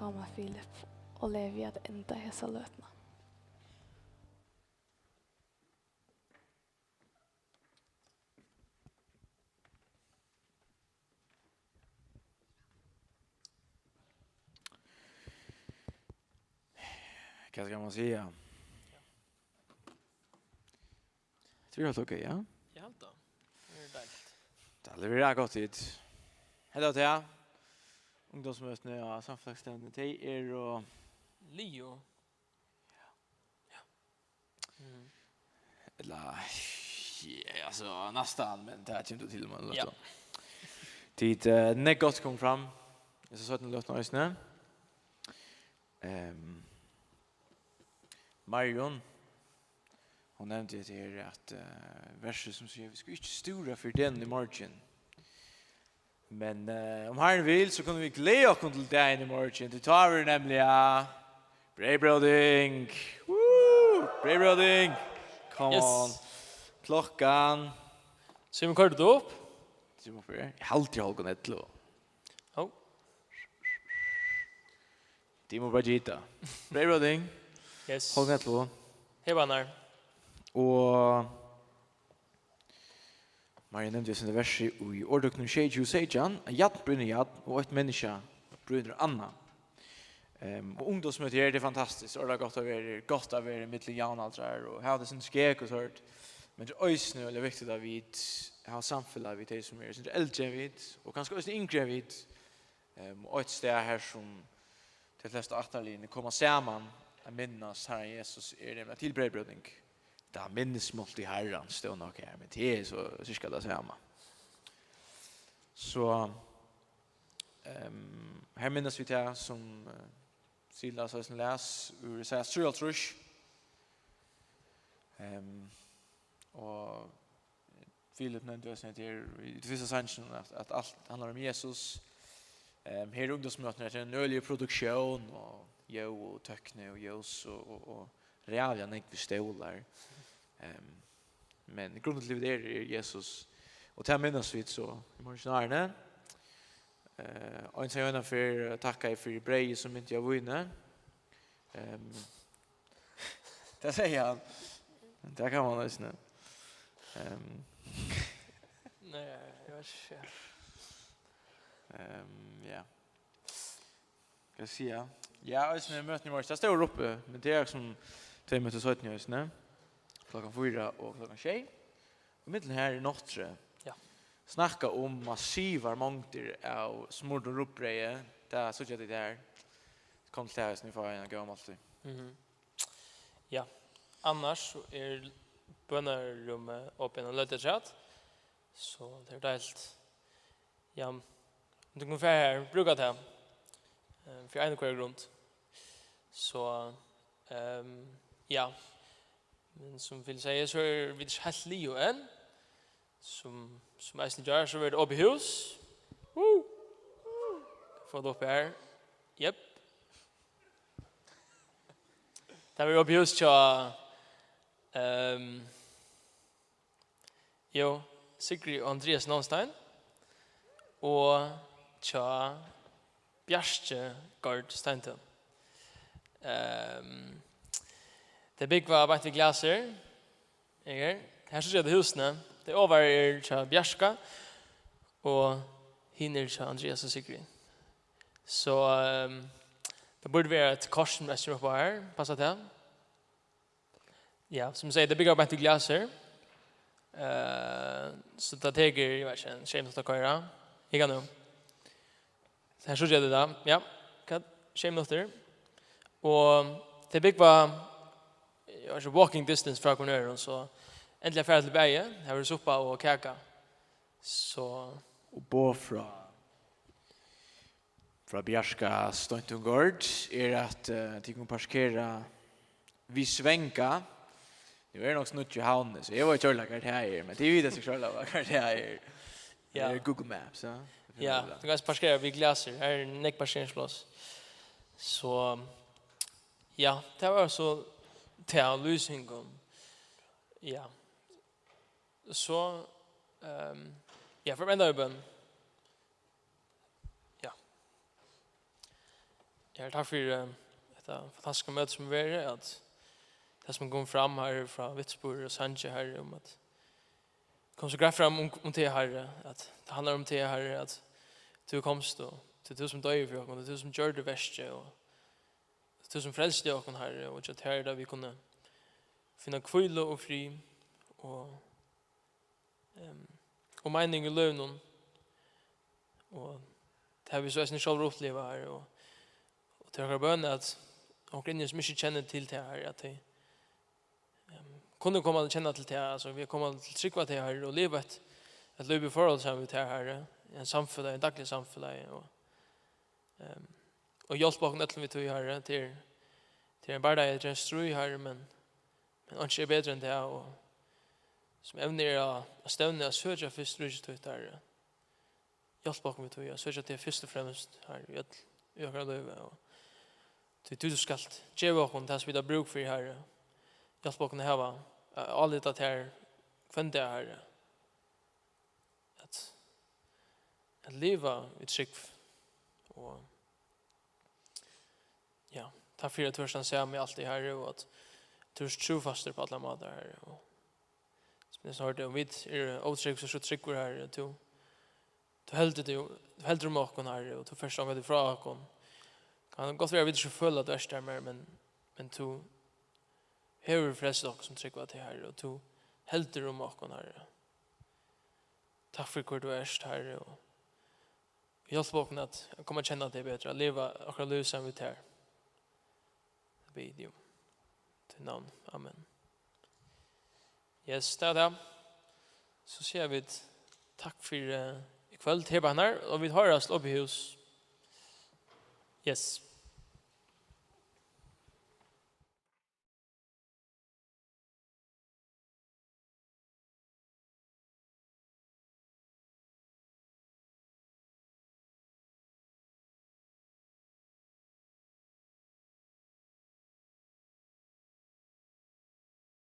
komma Filip och Levi att ända hesa lötna. Vad ska man säga? Det är okej, ja? Ja, då. Det är dejligt. Det är väldigt gott hit. Hej då, Ungdómsmøtene og Samfelagsstevnan. Det og Leo. eller ja, alltså nästan, men det här kommer du till med. Ja. Tid när gott kom fram. Jag så sån låt nice, ne? Marion hon nämnde det här att verset som säger vi ska inte stora för den i margin. Men om Herren vill så kan vi glädja oss till den i margin. Det tar vi nämligen Braybuilding. Woo! Braybuilding. Come Yes. on. Klockan. Simon, kör du upp? Simon för er. Halt i halvgån ettlo. Oh. Timo Bajita. Braybuilding. Yes. Halvgån ettlo. Hej, Bannar. Og Maria nevnte sin verset i ordøkning 26, jad brunner jad, og et menneske brunner anna. Og ungdomsmøte er det fantastisk, og det er godt å være mitt jernaldrar, og ha det sin skek og sånt. Men det er også veldig viktig at vi har samfunnet vi de som er eldre vid, og kanskje også yngre vid, og et sted her som de fleste atterlinjer kommer sammen og minnes Herren Jesus er det med tilberedning. Det er minnesmålt i Herren, stod nok her, men det er så cirka det samme. Så her minnes vi til som Silas har læst ur Isaias 3. Og Philip nevnte oss til i vissa sannsyn at alt handler om Jesus. Her ungdomsmøtene er en øyelig produksjon, og og tøkne og jøs og realia nekvi stålar. Men grunnen til livet er Jesus. Og til minnes vi så i morgenarne. Og en sier for takka for brei som ikke jeg vunne. Det sier han. Det kan man også. Nej, jag vet inte. Ja. Ska jag säga? Ja, och sen möter ni morgon. Det står uppe, men det är som 2 minuter 17 just nu. Klockan 4 och klockan 6. Och mitten här i nattre. Ja. Snacka om massiva mängder av smord och rubbreje. Det är så att det där. Kom till oss nu för en gång alltid. Ja. Annars så är bönarrummet öppen och löta chat. Så det är dejligt. Ja. Du kan få här bruka det. För en kvar grund. Så ja. Men som vill säga så är vi inte helt Leo än. Som mest gör så är det uppe i hus. Få det upp här. Japp. Där vi uppe i hus så jo, Sigrid och Andreas Nonstein. Och tja Bjarste Gard Steinton. Det bygg var bara till glaser. Här så ser det husene. Det över är tja Bjarska och hinner tja Andreas och Sigrid. Så det borde vara ett kors som är uppe här. Passa till. Ja, som säger det bygger bara till glaser. Så det teger jag vet inte, shame att köra. Jag kan nu. Här så ser det då. Ja, kan shame minuter. Och det bygg var jag har walking distance från kornören så äntligen färd till berget. Här var det soppa och kaka. Så Och bo från Bjärska Støyntungård är att de kan parkera vi svänka. Det är nog snutt i havnen, så jag var inte körlagare det här, men det är vidare sig körlagare det här. ja. Google Maps, ja. Ja, du kan parkera vid glaser. Här är en parkeringsplats. Så ja, det var så till lysingen. Ja. Så ja, för ända öppen. Ja. Jag tack för detta fantastiska möte som vi är att det som går fram här från Vitsbor och Sanje här om att kom så gräv fram om det här att det handlar om det här att du komst och du som dör för oss och du som gör det värsta och du som frälste oss här och att här där vi kunde finna kvilla och fri och mening i lönen och det har vi så att själva uppleva här och det har bön att omkring som inte känner till det här att det kunde komma att känna till det här alltså vi kommer att trycka det här och leva ett liv i förhåll som vi tar här en samfälle en daglig samfälle och hjälpa oss att vi tog här till en vardag till en ströj här men inte är bättre än det och som ävner att stävna att söka först rygget där hjälpa oss vi tog jag söka till först och främst här i ökar liv och du ska ge oss det som vi har bruk för här hjälpa oss att ha allt det här kvänd det här att leva i trygg och ja, tack för att du har säga med allt det här och att du är trofaster på alla matar här och som jag sa om vi är otrygg så trygg vi här du helder om åken här och du första gången ifrån åken kan gott vara vidare så full att du är där men du hur frälst också som trygg till här och du helder om åken här tack för att du är här och hjälp oss att komma att känna att det är bättre att leva och leva som vi tar video till namn. Amen. Yes, det så ser vi tack för ikväll till barnar och vi har oss upp i hus. Yes.